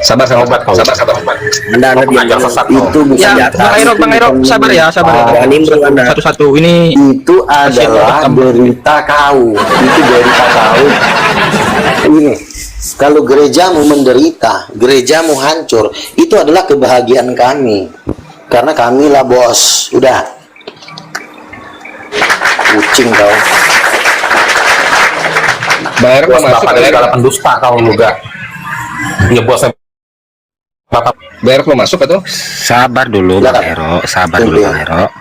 Sabar, sabar, sabar, sabar. Anda diam itu bukan Ya, Bang Airok, sabar ya, sabar ya. Satu-satu ini itu adalah derita kau. Itu derita kau. Ini kalau gerejamu menderita, gerejamu hancur, itu adalah kebahagiaan kami. Karena kamilah bos. Udah. Kucing kau. Bang Airok mau masuk, segala pendusta kau juga. Dia bosnya Bapak. Bang Airok mau masuk atau? Sabar dulu Bang Airok, sabar dulu Bang Airok.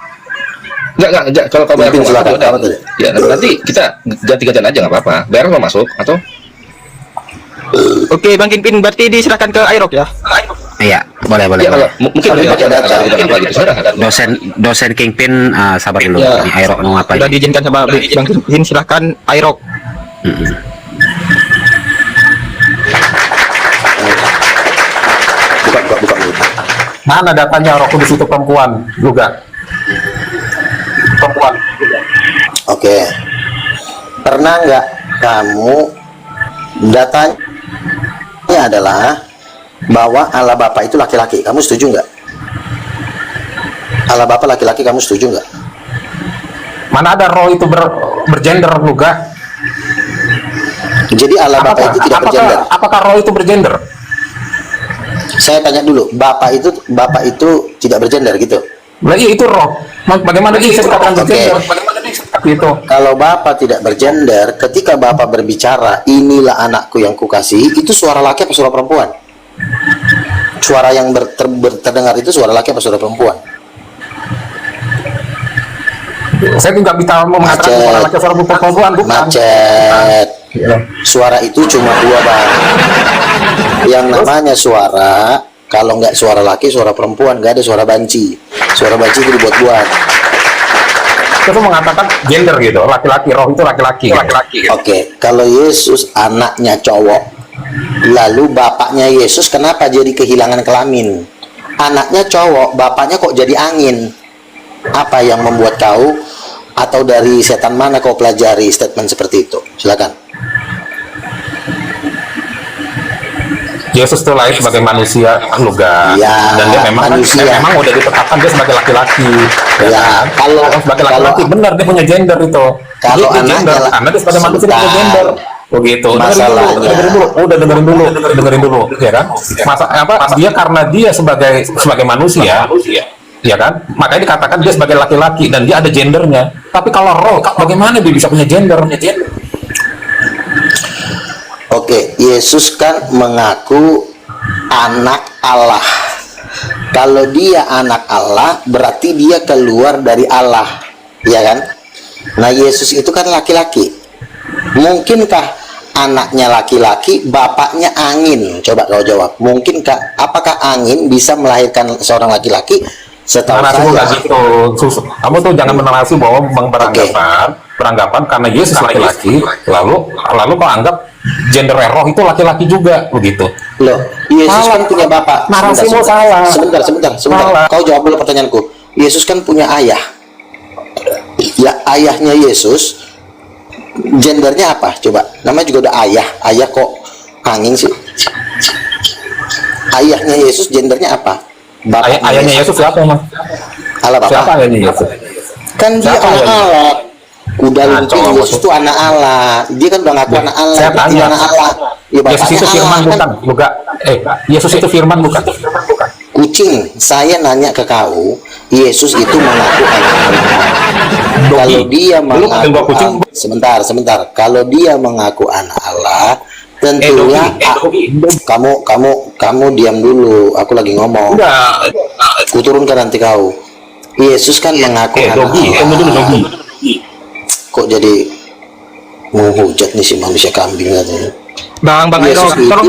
Enggak, kalau Bang Airok mau masuk ya nanti kita ganti-gantian aja nggak apa-apa. Bang Airok mau masuk atau? Oke, Bang Kingpin berarti diserahkan ke Airok ya. Iya, boleh. Ya, kalau mungkin dosen Kingpin, sabar dulu. Ya. Ini Airok mau apa? Sudah diizinkan sama Bang Kingpin, silahkan Airok. Buka. Mana datanya Roh Kudus itu perempuan juga? Perempuan. Oke. Pernah nggak kamu datanya adalah bahwa Allah Bapa itu laki-laki? Kamu setuju nggak? Allah Bapa laki-laki, kamu setuju nggak? Mana ada roh itu bergender juga? Jadi Allah Bapa itu tidak bergender. Apakah roh itu bergender? Saya tanya dulu, Bapak itu tidak bergender gitu? Nah, iya itu roh. Bagaimana dia bisa dikatakan bergender? Gitu. Kalau Bapak tidak bergender, ketika Bapak berbicara, inilah anakku yang kukasihi, itu suara laki apa suara perempuan? Suara yang terdengar itu suara laki apa suara perempuan? Saya tidak bisa mengatakan suara laki suara perempuan, bukan. Macet. Suara itu cuma dua, Bang. Yang namanya suara, kalau nggak suara laki, suara perempuan, nggak ada suara banci. Suara banci itu dibuat-buat. Itu mengatakan gender gitu, laki-laki, roh itu laki-laki. Oke, kalau Yesus anaknya cowok, lalu bapaknya Yesus kenapa jadi kehilangan kelamin? Anaknya cowok, bapaknya kok jadi angin? Apa yang membuat kau, atau dari setan mana kau pelajari statement seperti itu? Silakan. Yesus itu lahir sebagai manusia juga, ya, dan dia memang manusia. Memang udah ditetapkan dia sebagai laki-laki. Ya, kalau sebagai laki-laki benar dia punya gender itu. Kalau anaknya karena dia sebagai manusia dia punya gender. Begitu. Masalahnya. Dengerin dulu, ya kan? Dia karena dia sebagai manusia, ya kan? Makanya dikatakan dia sebagai laki-laki dan dia ada gendernya. Tapi kalau roh, bagaimana dia bisa punya gender? Oke, Yesus kan mengaku anak Allah. Kalau dia anak Allah, berarti dia keluar dari Allah, ya kan? Nah, Yesus itu kan laki-laki. Mungkinkah anaknya laki-laki, bapaknya angin? Coba kau jawab. Mungkinkah? Apakah angin bisa melahirkan seorang laki-laki? Setahu saya. Gitu. Kamu tuh jangan menarasi bahwa beranggapan karena Yesus laki-laki, lalu kau anggap gender roh itu laki-laki juga, begitu. Loh, Yesus kan punya bapak. Narasimu salah. Sebentar. Kau jawab dulu pertanyaanku. Yesus kan punya ayah. Ya, ayahnya Yesus gendernya apa? Coba. Namanya juga udah ayah. Ayah kok angin sih? Ayahnya Yesus gendernya apa? Ayahnya Yesus siapa, Mas? Allah Bapa. Siapa ayahnya Yesus? Kan dia anak Allah. Udah lupa, Yesus itu anak Allah. Dia kan udah ngaku anak Allah. Saya tanya, anak Allah. Ya, Yesus itu firman bukan? Bukan. Yesus itu firman bukan? Kucing, saya nanya ke kau, Yesus itu mengaku anak Allah. Kalau dia mengaku sebentar. Kalau dia mengaku anak Allah, tentunya kamu diam dulu. Aku lagi ngomong. Kuturunkan nanti kau. Yesus kan mengaku anak Allah. Kok jadi menghujat nih si manusia kambing katanya. Bang Airok, tolong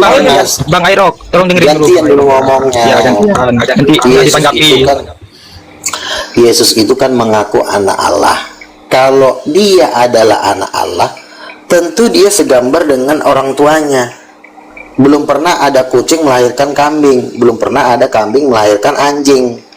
Bang Airok, tolong dengerin dulu. Gantian dulu ngomongnya. Ya, ganti. Yesus itu kan mengaku anak Allah. Kalau dia adalah anak Allah, tentu dia segambar dengan orang tuanya. Belum pernah ada kucing melahirkan kambing, belum pernah ada kambing melahirkan anjing.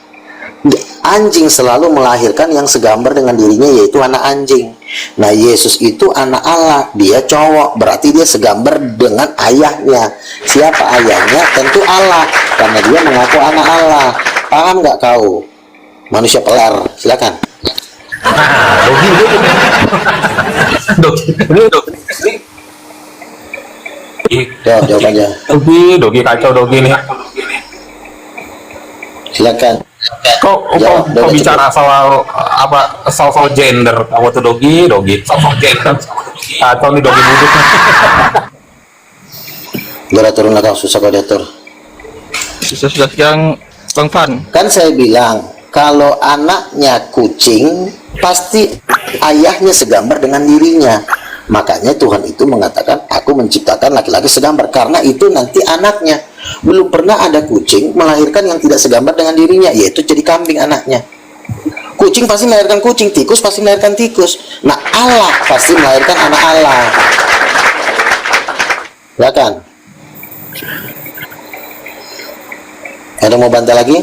Anjing selalu melahirkan yang segambar dengan dirinya, yaitu anak anjing. Nah, Yesus itu anak Allah, dia cowok, berarti dia segambar dengan ayahnya. Siapa ayahnya? Tentu Allah, karena dia mengaku anak Allah. Paham nggak kau? Manusia peler, silakan. Jawab aja. Dogi kacau Dogi nih. Silakan. Kok bicara soal soal gender? Kamu tuh Dogi soal gender. Atau nih Dogi buduk. Udah turun kau, susah kau diatur. Susah yang Bang Fan. Kan saya bilang, kalau anaknya kucing, pasti ayahnya segambar dengan dirinya. Makanya Tuhan itu mengatakan, aku menciptakan laki-laki segambar, karena itu nanti anaknya. Belum pernah ada kucing melahirkan yang tidak segambar dengan dirinya, yaitu jadi kambing anaknya. Kucing pasti melahirkan kucing, tikus pasti melahirkan tikus. Nah, Allah pasti melahirkan anak Allah. Ya kan? Ada mau bantah lagi?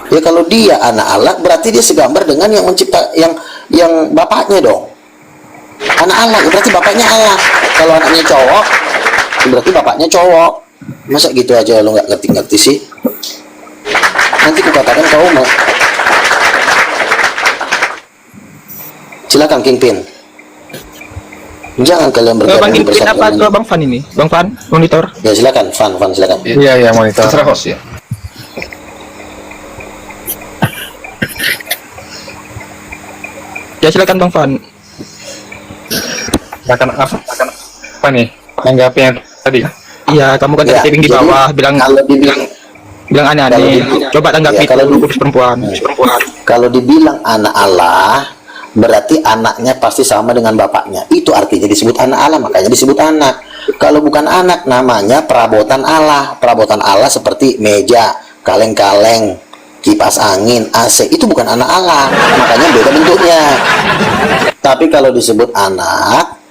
Ya, kalau dia anak Allah, berarti dia segambar dengan yang mencipta, yang bapaknya dong. Anak Allah, berarti bapaknya Allah. Kalau anaknya cowok, berarti bapaknya cowok. Masa gitu aja lo nggak ngerti-ngerti sih? Nanti kukatakan kau mau. Silakan Kingpin. Jangan kalian Bang bergabung Kingpin bersatu. apa ke Bang Fan ini? Bang Fan, monitor. Ya silakan, Fan silakan. Iya monitor. Terserah host ya. Ya silakan Bang Fan. Akan apa nih? Menanggapi yang tadi. Iya, kamu kan Ya, tadi di jadi bawah bilang kalau dibilang aneh-aneh. Coba tanggapi ya, kalau itu kudus perempuan. Kalau dibilang anak Allah, berarti anaknya pasti sama dengan bapaknya. Itu artinya disebut anak Allah, makanya disebut anak. Kalau bukan anak, namanya perabotan Allah. Perabotan Allah seperti meja, kaleng-kaleng, kipas angin, AC. Itu bukan anak Allah, makanya beda bentuknya. Tapi kalau disebut anak,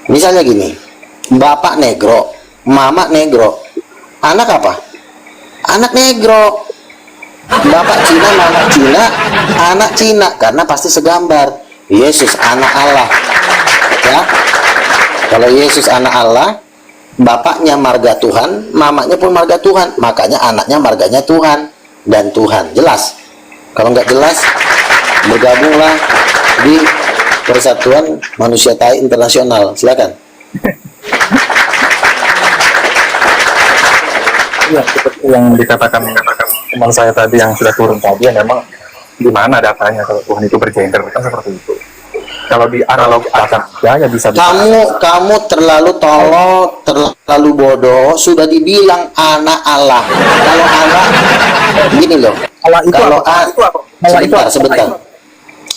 misalnya gini, bapak negro, mama negro, anak apa? Anak negro. Bapak Cina, mama Cina, anak Cina, karena pasti segambar. Yesus anak Allah, ya. Kalau Yesus anak Allah, bapaknya marga Tuhan, mamanya pun marga Tuhan, makanya anaknya marganya Tuhan dan Tuhan. Jelas? Kalau nggak jelas, bergabunglah di Persatuan Manusia Tai Internasional. Silakan. Ya, seperti yang dikatakan teman saya tadi yang sudah turun tadi, ya memang di mana datanya kalau Tuhan itu bergender, kan seperti itu. Kalau di analog ya bisa. Kamu terlalu tolol, terlalu bodoh. Sudah dibilang anak Allah. Kalau Allah, gini loh. Allah itu Kalau apa? sebentar.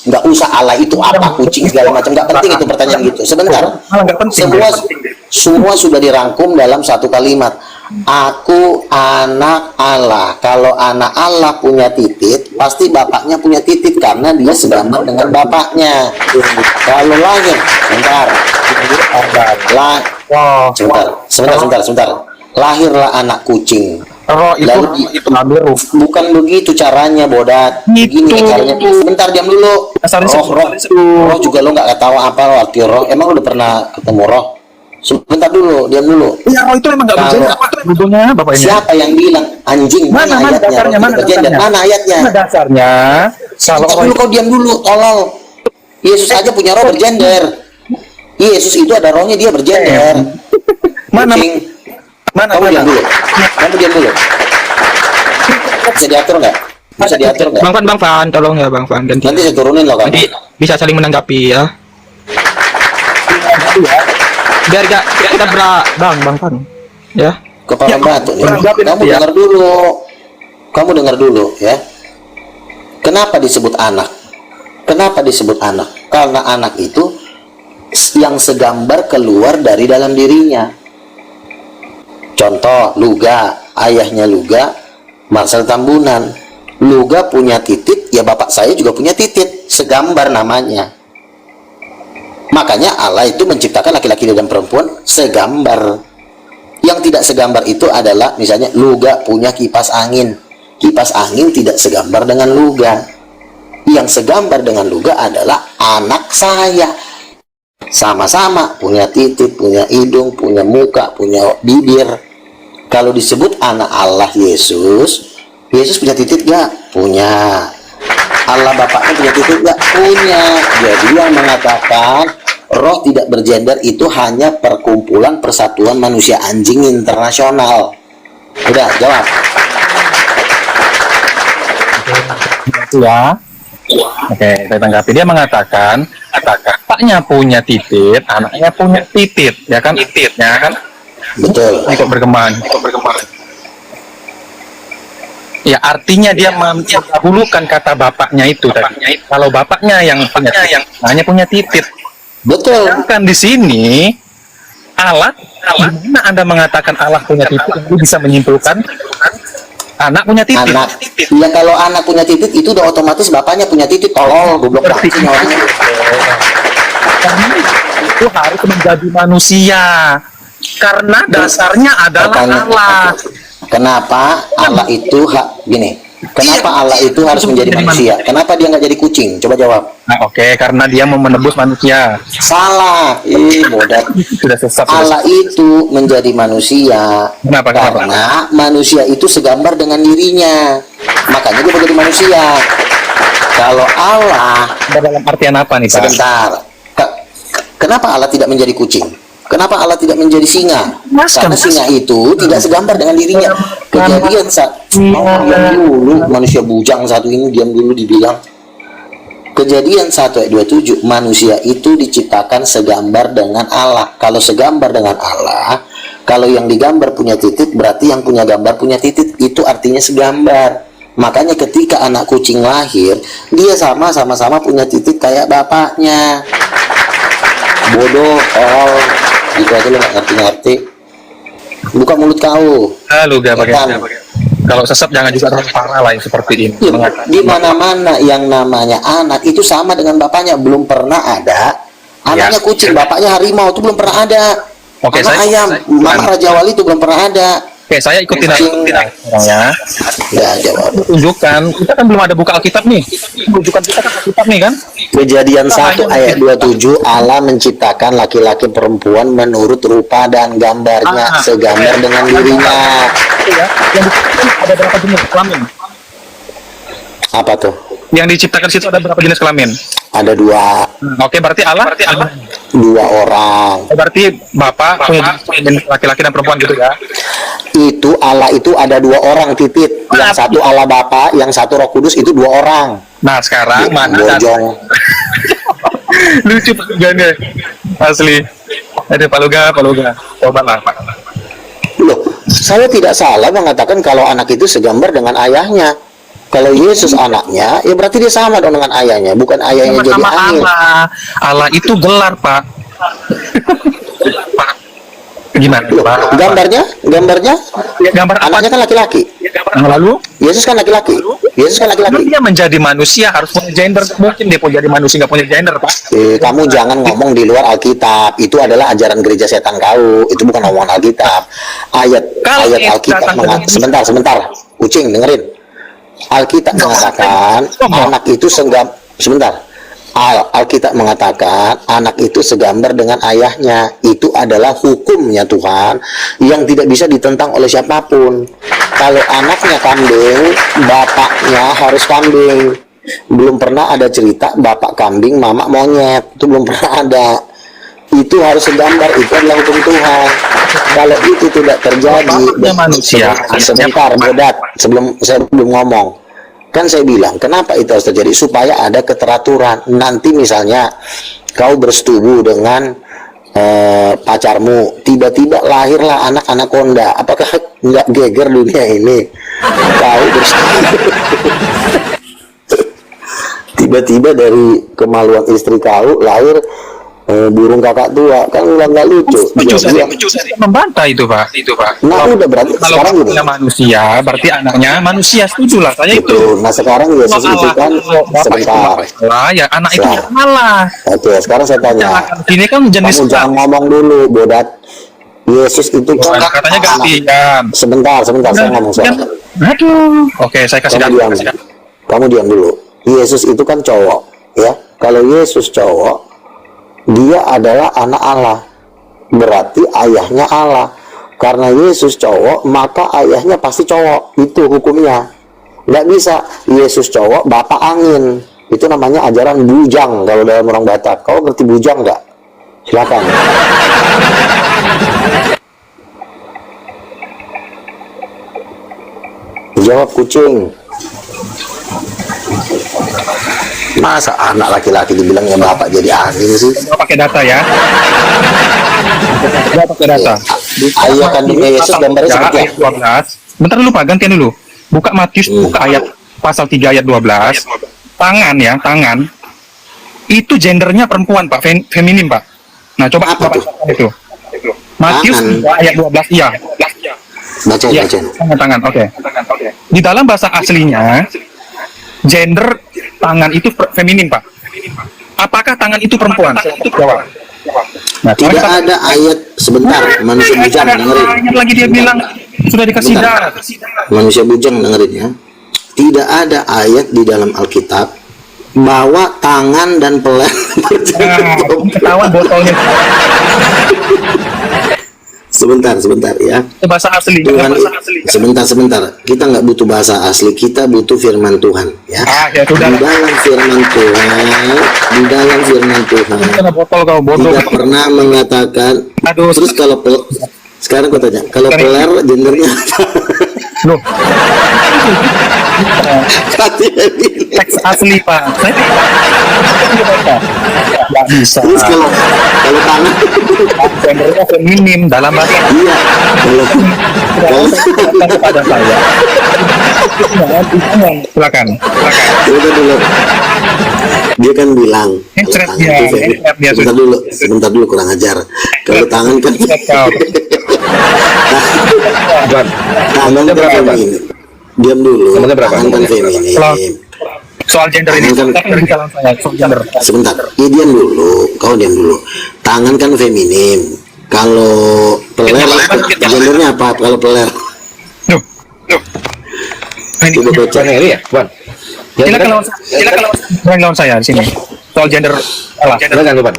Nggak usah Allah itu apa, kucing segala macam, nggak penting itu pertanyaan gitu. Sebentar. Semua sudah dirangkum dalam satu kalimat. Aku anak Allah. Kalau anak Allah punya titik, pasti bapaknya punya titik karena dia segambar dengan bapaknya. Kalau lahir, sebentar. Lahirlah anak kucing. Roh itu Lalu itu ambil ruh. bukan begitu caranya, Bodat. Begini caranya. Sebentar, diam dulu. Roh juga lo nggak tahu apa lo arti roh. Emang lo udah pernah ketemu roh? Sebentar dulu, diam dulu. Ya roh itu memang nggak bergender. Apa Bapak ini? Siapa yang bilang anjing? Mana dasarnya? Mana ayatnya? Mana dasarnya? Kalau Kalau kau diam dulu, tolol. Yesus aja punya roh bergender. Yesus itu ada rohnya, dia bergender. Mana? Kucing. Mana? Kamu diam dulu. Bisa diatur nggak? Bisa diatur nggak? Bang Fan, tolong ya Bang Fan ganti. Nanti saya turunin loh kamu. Nanti bisa saling menanggapi ya. Biar gak kita Bang Fan. Ya. Kepala batu nih. Kamu ya. dengar dulu. Kamu dengar dulu ya. Kenapa disebut anak? Kenapa disebut anak? Karena anak itu yang segambar keluar dari dalam dirinya. Contoh, Luga, ayahnya Luga, Marcel Tambunan. Luga punya titik, ya bapak saya juga punya titik, segambar namanya. Makanya Allah itu menciptakan laki-laki dan perempuan segambar. Yang tidak segambar itu adalah misalnya Luga punya kipas angin. Kipas angin tidak segambar dengan Luga. Yang segambar dengan Luga adalah anak saya. Sama-sama punya titik, punya hidung, punya muka, punya bibir. Kalau disebut anak Allah Yesus, Yesus punya titik gak? Punya. Allah Bapaknya punya titik gak? Punya. Jadi yang mengatakan roh tidak bergender itu hanya perkumpulan persatuan manusia anjing internasional. Udah, jawab. Itu ya. Oke, saya tanggapi. Dia mengatakan, bapaknya punya titit, anaknya punya titit, ya kan? Ya kan? Betul. Ikut berkembang. Ya, artinya dia mendahulukan kata bapaknya itu tadi. Kalau bapaknya yang punya titit, hanya punya titit. Betul. Sedangkan di sini Allah, gimana Anda mengatakan Allah punya titik? Anda bisa menyimpulkan anak punya titik. Anak. Ya kalau anak punya titik itu udah otomatis bapaknya punya titik. Tolol, goblok banget sih orangnya. Itu harus menjadi manusia. Karena dasarnya adalah Pertanyaan, Allah. Kenapa Allah itu gini? Kenapa Allah itu harus menjadi manusia? Kenapa dia nggak jadi kucing? Coba jawab. Nah, oke, karena dia mau menebus manusia. Salah. Bodat. Sudah sesat. Allah itu menjadi manusia. Kenapa? Karena manusia itu segambar dengan dirinya. Makanya dia menjadi manusia. Kalau Allah, Dalam artian apa nih, Pak? sebentar. Kenapa Allah tidak menjadi kucing? Kenapa Allah tidak menjadi singa? Karena singa itu tidak segambar dengan dirinya. Kejadian diam dulu, manusia bujang satu ini diam dulu dibilang. Kejadian 1 ayat 27, manusia itu diciptakan segambar dengan Allah. Kalau segambar dengan Allah, kalau yang digambar punya titik, berarti yang punya gambar punya titik, itu artinya segambar. Makanya ketika anak kucing lahir, dia sama-sama punya titik kayak bapaknya. Bodoh, itu aja lo gak ngerti-ngerti. Buka mulut kau. Lu gak pakai. Kalau sesat jangan juga terlalu parah lah yang seperti ini. Di mana-mana yang namanya anak itu sama dengan bapaknya. Belum pernah ada anaknya kucing, bapaknya harimau, itu belum pernah ada. Oke, anak ayam, mama Raja Wali itu belum pernah ada. Oke, saya ikutin ya. Ya, jawab. Tunjukkan, kita kan belum ada buka Alkitab nih. Tunjukkan kita kan Alkitab nih kan. Kejadian 1 ayat 27, Allah menciptakan laki-laki perempuan menurut rupa dan gambarnya, segambar dengan dirinya. Ya, yang diciptakan ada berapa jenis kelamin? Apa tuh? Yang diciptakan situ ada berapa jenis kelamin? Ada dua Berarti Allah orang. berarti Bapak punya jenis laki-laki dan perempuan gitu ya. Itu Allah itu ada dua orang titik. Yang satu Allah Bapa, yang satu Roh Kudus, itu dua orang. Nah, sekarang mana Bojong. lucu Paluganya asli. Ada Paluga. Coba lah, Pak. Loh, saya tidak salah mengatakan kalau anak itu segambar dengan ayahnya. Kalau Yesus anaknya, ya berarti dia sama dong dengan ayahnya, bukan ayahnya jadi angin. Allah itu gelar, Pak. Gimana, Loh, Pak? gambarnya Ya, gambar apa? anaknya kan laki-laki. Lalu Yesus kan laki-laki. dia menjadi manusia harus punya gender. Mungkin dia punya jadi manusia nggak punya gender, Pak. Kamu jangan ngomong di luar Alkitab. Itu adalah ajaran gereja setan kau. Itu bukan omongan Alkitab. Ayat Alkitab sebentar. Kucing, dengerin. Alkitab mengatakan anak itu Alkitab mengatakan anak itu segambar dengan ayahnya. Itu adalah hukumnya Tuhan yang tidak bisa ditentang oleh siapapun. Kalau anaknya kambing, bapaknya harus kambing. Belum pernah ada cerita bapak kambing, mama monyet. Itu belum pernah ada. Itu harus segambar, itu adalah hukum Tuhan. Kalau itu tidak terjadi, sebentar, Bodat, sebelum saya belum ngomong, kan saya bilang kenapa itu harus terjadi, supaya ada keteraturan. Nanti misalnya kau bersetubuh dengan pacarmu, tiba-tiba lahirlah anak anaconda, apakah nggak geger dunia ini? Kau bersetubuh tiba-tiba dari kemaluan istri kau lahir burung kakak tua, kan nggak lucu. Saya membantah itu, Pak. Nah, udah berarti kalau sekarang gini. manusia, berarti anaknya manusia, setuju lah saya itu. Nah, sekarang Yesus itu kan sebentar. Ya anak itu salah. Oke, sekarang saya tanya. Ini kan jenis Kamu jangan ngomong dulu, Bodat. Yesus itu kan katanya gantian. Sebentar, saya ngomong soal. Aduh. Oke, saya kasih Kamu diam dulu. Yesus itu kan cowok, ya. Kalau Yesus cowok, dia adalah anak Allah, berarti ayahnya Allah. Karena Yesus cowok, maka ayahnya pasti cowok. Itu hukumnya. Nggak bisa Yesus cowok, bapak angin. Itu namanya ajaran bujang kalau dalam orang Batak. Kau ngerti bujang nggak? Silakan. Jawab kucing. Masa anak laki-laki dibilangnya bapak jadi angin sih? Coba pakai data ya. Coba pakai data. Ayah kandungnya Yesus gambarnya seperti ayat 12. Bentar dulu Pak, gantian dulu. Buka Matius, buka ayat pasal 3 ayat 12. Tangan ya, tangan. Itu gendernya perempuan Pak, feminim Pak. Nah, coba Apa tuh? itu. Matius Tangan. 3 ayat 12, iya. Baca, Ya, baca. tangan, oke. Di dalam bahasa aslinya, gender tangan itu feminim, Pak. Apakah tangan itu perempuan? Jawab. Nah, Tidak ada ayat, sebentar, manusia bujang dengerin. ayat lagi dia bilang sudah dikasih Bentar. darah. Manusia bujang dengerin ya. Tidak ada ayat di dalam Alkitab bahwa tangan dan peler Nah, ketahuan botolnya. sebentar ya. Itu bahasa asli. Tuhan, bahasa asli. sebentar. Kita nggak butuh bahasa asli, kita butuh firman Tuhan ya. Ya sudah. Di dalam firman Tuhan Kena botol kau, botol. tidak pernah mengatakan. Aduh, Terus kalau sekarang aku tanya, kalau peler gendernya loh, Katanya gini. teks asli, Pak. Saya nggak bisa. Terus kalau tangan, Gendernya feminim dalam bahasa iya. Kalau kepada saya. Silakan. Sebentar dulu. Dia kan bilang Headset kalau dia, tangan itu headset dia sebentar dulu kurang ajar. Kalau tangan kan John, tangan nomornya kan berapa, Bang? feminim. Diam dulu. Nomornya berapa? Tangan kan Nomornya? feminim. Soal gender ini, Tangan kan- tapi di dalam saya soal gender. Sebentar. Ya, diam dulu. Kau diam dulu. Tangan kan feminim. Kalau peler gendernya apa? Kalau peler Loh. Ini coba baca. Bukan yang ini ya, Bang? Yang silakan kan- lawan saya di sini. Soal gender salah. Enggak, Bang.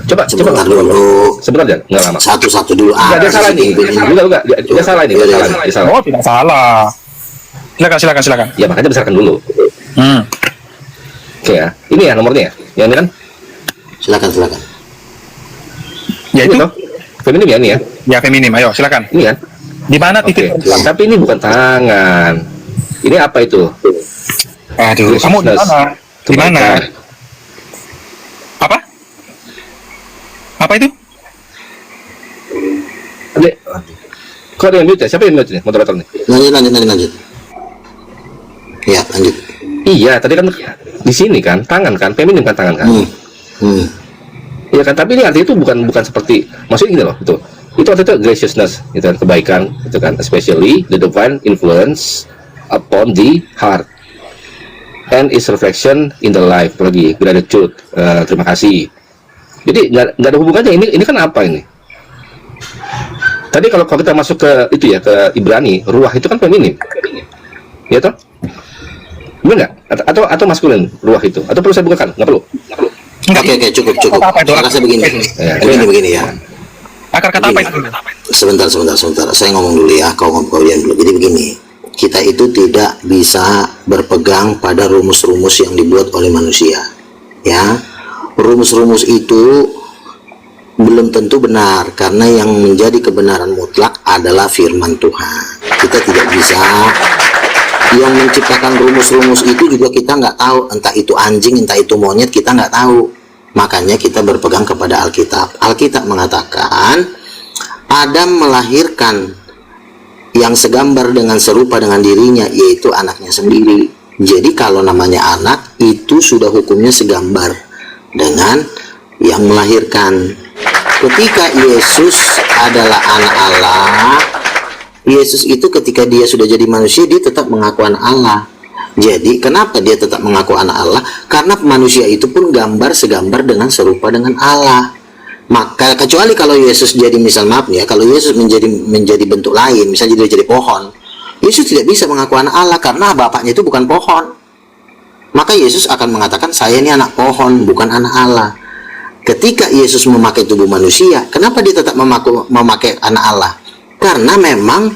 Coba. Sebentar dulu. Sebentar, Jan. Enggak lama. Satu-satu dulu. Enggak, dia salah nih. Enggak. Dia salah ini. Iya, iya. Dia salah. Oh, tidak salah. Silakan. Ya, makanya besarkan dulu. Oke ya. Ini ya nomornya ya. Yang ini kan? Silakan. Ya itu Ini toh? Feminim ya ini ya. ya feminim. Ayo, silakan. Ini kan? Di mana Oke. titik? Tapi ini bukan tangan. Ini apa itu? Aduh, kamu di mana? Di mana? Kebaikan. Apa? Apa itu? Adek. Kok ada yang mute ya? Siapa yang mute nih? Moderator nih. Lanjut. Ya, lanjut. Iya, tadi kan di sini kan tangan kan, feminim kan tangan kan. Iya kan, tapi ini artinya itu bukan seperti, maksudnya gini loh, itu artinya itu graciousness, itu kan kebaikan, itu kan, especially the divine influence upon the heart and its reflection in the life, lagi gratitude, terima kasih. Jadi nggak ada hubungannya, ini kan apa ini? Tadi kalau kita masuk ke itu ya, ke Ibrani, ruah itu kan feminim, ya toh? Benar nggak? Atau maskulin ruah itu? Atau perlu saya bukakan? Nggak perlu. Oke, cukup. Apa itu? Saya rasa begini. Ya, Begini ya. Akar kata apa itu? Sebentar. Saya ngomong dulu ya. Kau diam dulu. Jadi begini. Kita itu tidak bisa berpegang pada rumus-rumus yang dibuat oleh manusia. Ya. Rumus-rumus itu belum tentu benar, karena yang menjadi kebenaran mutlak adalah firman Tuhan. Kita tidak bisa. Yang menciptakan rumus-rumus itu juga kita nggak tahu, entah itu anjing, entah itu monyet, kita nggak tahu. Makanya kita berpegang kepada Alkitab. Alkitab mengatakan Adam melahirkan yang segambar dengan serupa dengan dirinya, yaitu anaknya sendiri. Jadi kalau namanya anak, itu sudah hukumnya segambar dengan yang melahirkan. Ketika Yesus adalah anak Allah, Yesus itu ketika dia sudah jadi manusia, dia tetap mengaku anak Allah. Jadi kenapa dia tetap mengaku anak Allah? Karena manusia itu pun segambar dengan serupa dengan Allah. Maka kecuali kalau Yesus jadi, misal maaf ya, kalau Yesus menjadi bentuk lain, misalnya dia jadi pohon, Yesus tidak bisa mengaku anak Allah karena bapaknya itu bukan pohon. maka Yesus akan mengatakan saya ini anak pohon, bukan anak Allah. Ketika Yesus memakai tubuh manusia, kenapa dia tetap memakai anak Allah? Karena memang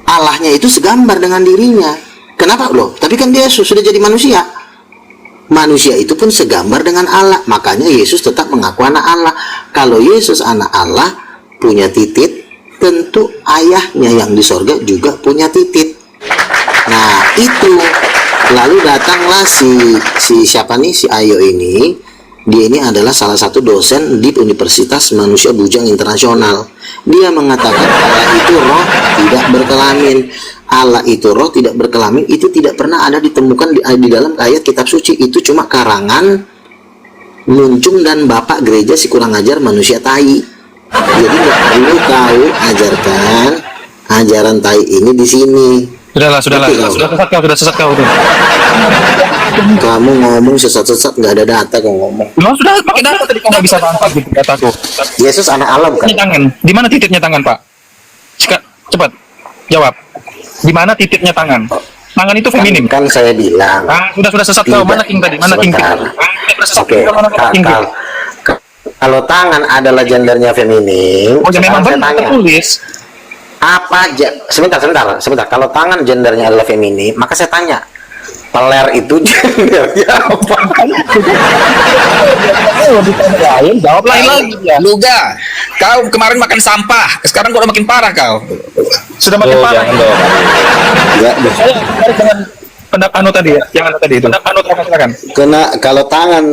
Allahnya itu segambar dengan dirinya. Kenapa loh? Tapi kan dia sudah jadi manusia. Manusia itu pun segambar dengan Allah. Makanya Yesus tetap mengaku anak Allah. Kalau Yesus anak Allah, punya titik, tentu ayahnya yang di sorga juga punya titik. Nah itu. Lalu datanglah si siapa nih, si Ayo ini. Dia ini adalah salah satu dosen di Universitas Manusia Bujang Internasional. Dia mengatakan Allah itu roh tidak berkelamin. Allah itu roh tidak berkelamin, itu tidak pernah ada ditemukan di dalam ayat kitab suci. Itu cuma karangan Muncung dan Bapak Gereja si kurang ajar manusia tai. Jadi nggak perlu kau ajarkan ajaran tai ini di sini. Sudahlah, sudah sesat kau tuh. Kamu ngomong sesat-sesat, nggak ada data kau ngomong. Lo sudah pakai data tadi, kau nggak bisa bantah gitu dataku. Yesus anak Allah bukan? Titiknya tangan, di mana titiknya tangan, Pak? Cepat, jawab. Di mana titiknya tangan? Tangan itu feminim. Kan saya bilang. Sudah sesat kau. Mana King tadi? Mana King? Oke. Kalau tangan adalah gendernya feminim, oh, ya memang saya benar tanya. tertulis. Apa aja? Sebentar. Kalau tangan gendernya adalah feminim, maka saya tanya, peler itu gendernya apa? Jawab lain lagi ya. Luga, kau kemarin makan sampah, sekarang kau udah makin parah kau. Sudah makin parah. Jangan dong. Ya, Dengan pendapat anu tadi ya, yang anu tadi itu. Pendapat anu silakan. Kena kalau tangan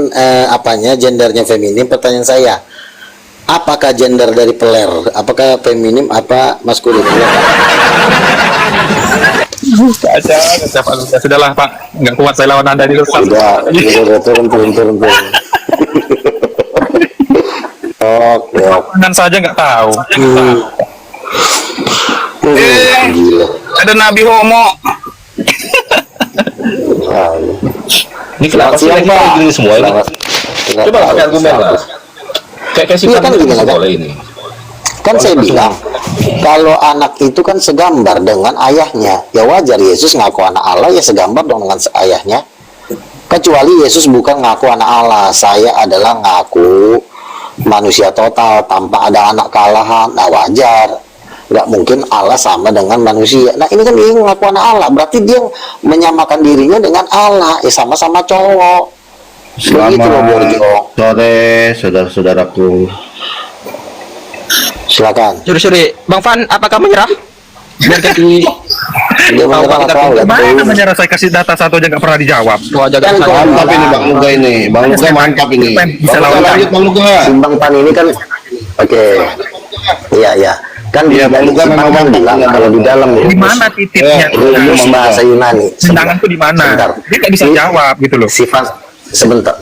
apanya gendernya feminim, pertanyaan saya, apakah gender dari peler? Apakah feminim apa maskulin? Sudahlah Pak, nggak kuat saya lawan Anda di luar. Udah turun. Oke. Tangan saja nggak tahu. Gila. Ada Nabi Homo. Ini kenapa sih Siang, kita Pak. gini semua ini? Nggak Coba tahu. pakai argumen lah. Kayak si Iya, kan Fadil gini lah, kan? boleh ini. Kan saya bilang, kalau anak itu kan segambar dengan ayahnya, ya wajar Yesus ngaku anak Allah, ya segambar dong dengan ayahnya. Kecuali Yesus bukan ngaku anak Allah, saya adalah ngaku manusia total tanpa ada anak kalahan. Nah wajar, nggak mungkin Allah sama dengan manusia. Nah ini kan dia ngaku anak Allah, berarti dia menyamakan dirinya dengan Allah, ya sama-sama cowok. Begitu loh Borjo. Sore, saudara-saudaraku. Silakan. Suri, Bang Fan, apakah menyerah? Biarkan di Dia menyerah atau nggak tahu. Mana namanya saya kasih data satu aja nggak pernah dijawab. Kan Mantap ini Bang Luga ini. Bang Luga mantap ini. Bisa Bang Luga lawan. lanjut Bang Luga. Simbang Pan ini kan oke. Iya. Kan Iya, Bang Luga memang kan mantap. bilang kalau di dalam Di mana titiknya? rumus bahasa Yunani. Tangan tuh di mana? Sebentar. Dia nggak bisa jawab gitu loh. Sifat sebentar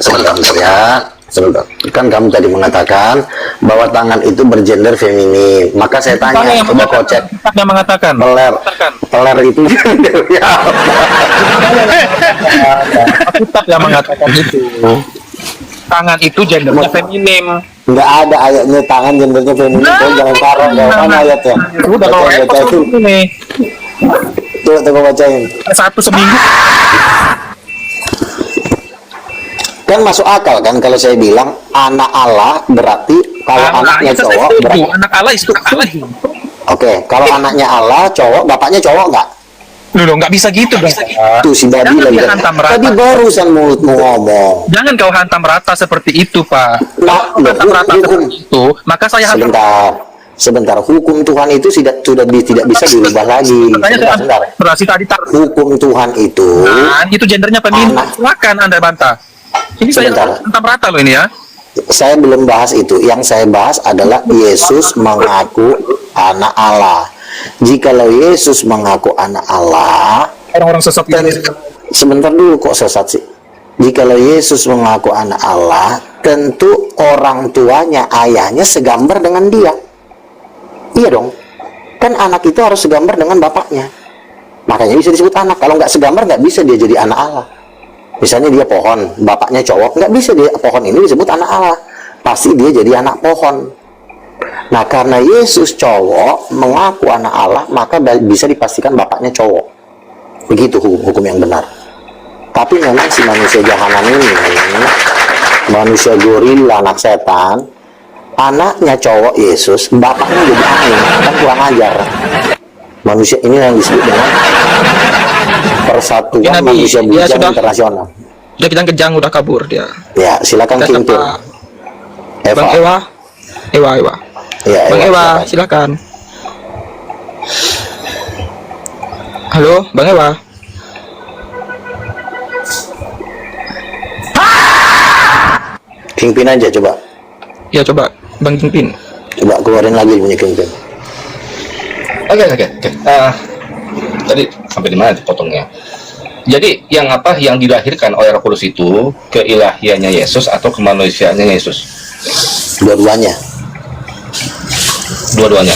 ya. Sebentar. Kan kamu tadi mengatakan bahwa tangan itu bergender feminim. Maka saya tanya, coba kau cek Yang mengatakan. peler itu gendernya apa? Kitab yang mengatakan itu. Tangan itu gendernya feminim. Nggak ada ayatnya tangan gendernya feminim. Kau jangan parah, nggak mana ayatnya? Udah kalau Bacain, repot bacain. ini. Coba bacain. Satu seminggu. Kan masuk akal kan kalau saya bilang anak Allah berarti kalau anaknya itu cowok setuju. berarti Anak Allah itu setuju. oke, kalau anaknya Allah cowok, bapaknya cowok nggak? Loh, nggak bisa gitu dong. Tuh si babi Jangan lagi. dihantam rata. Tadi barusan mulutmu ngomong. Jangan kau hantam rata seperti itu, Pak. Nah, Kalau hantam rata hukum. seperti itu, maka saya hantam. Sebentar, hukum Tuhan itu tidak bisa dirubah lagi. Makanya Sebentar. berarti tadi tak. Hukum Tuhan itu Itu gendernya feminim. Anak. Silakan Anda bantah. Ini saya Sebentar. hantam rata loh ini ya. saya belum bahas itu. Yang saya bahas adalah Yesus mengaku anak Allah. Jikalau Yesus mengaku anak Allah, Orang-orang sesat dan ini. sebentar dulu kok sesat sih. Jikalau Yesus mengaku anak Allah, tentu orang tuanya, ayahnya segambar dengan dia. Iya dong. Kan anak itu harus segambar dengan bapaknya. Makanya bisa disebut anak. Kalau nggak segambar, nggak bisa dia jadi anak Allah. Misalnya dia pohon, bapaknya cowok, nggak bisa dia pohon ini disebut anak Allah. Pasti dia jadi anak pohon. Nah, karena Yesus cowok mengaku anak Allah, maka bisa dipastikan bapaknya cowok. Begitu hukum yang benar. Tapi memang si manusia jahanam ini, manusia gorila, anak setan, anaknya cowok Yesus, bapaknya jadi angin, kan kurang ajar. Manusia ini yang disebut dengan persatuan Nabi, manusia dia bijak sudah- internasional. Udah kita kejang, udah kabur dia. Ya, silakan Kita Kimpin. sapa Eva. Bang Ewa. Ewa. Ya, Bang Ewa, silakan. silakan. Halo, Bang Ewa. Kingpin aja coba. Ya coba, Bang Kingpin. Coba keluarin lagi punya Kingpin. Oke. Tadi sampai di mana dipotongnya? Jadi yang apa yang dilahirkan oleh Roh Kudus itu keilahiannya Yesus atau kemanusiaannya Yesus? Dua-duanya. Dua-duanya.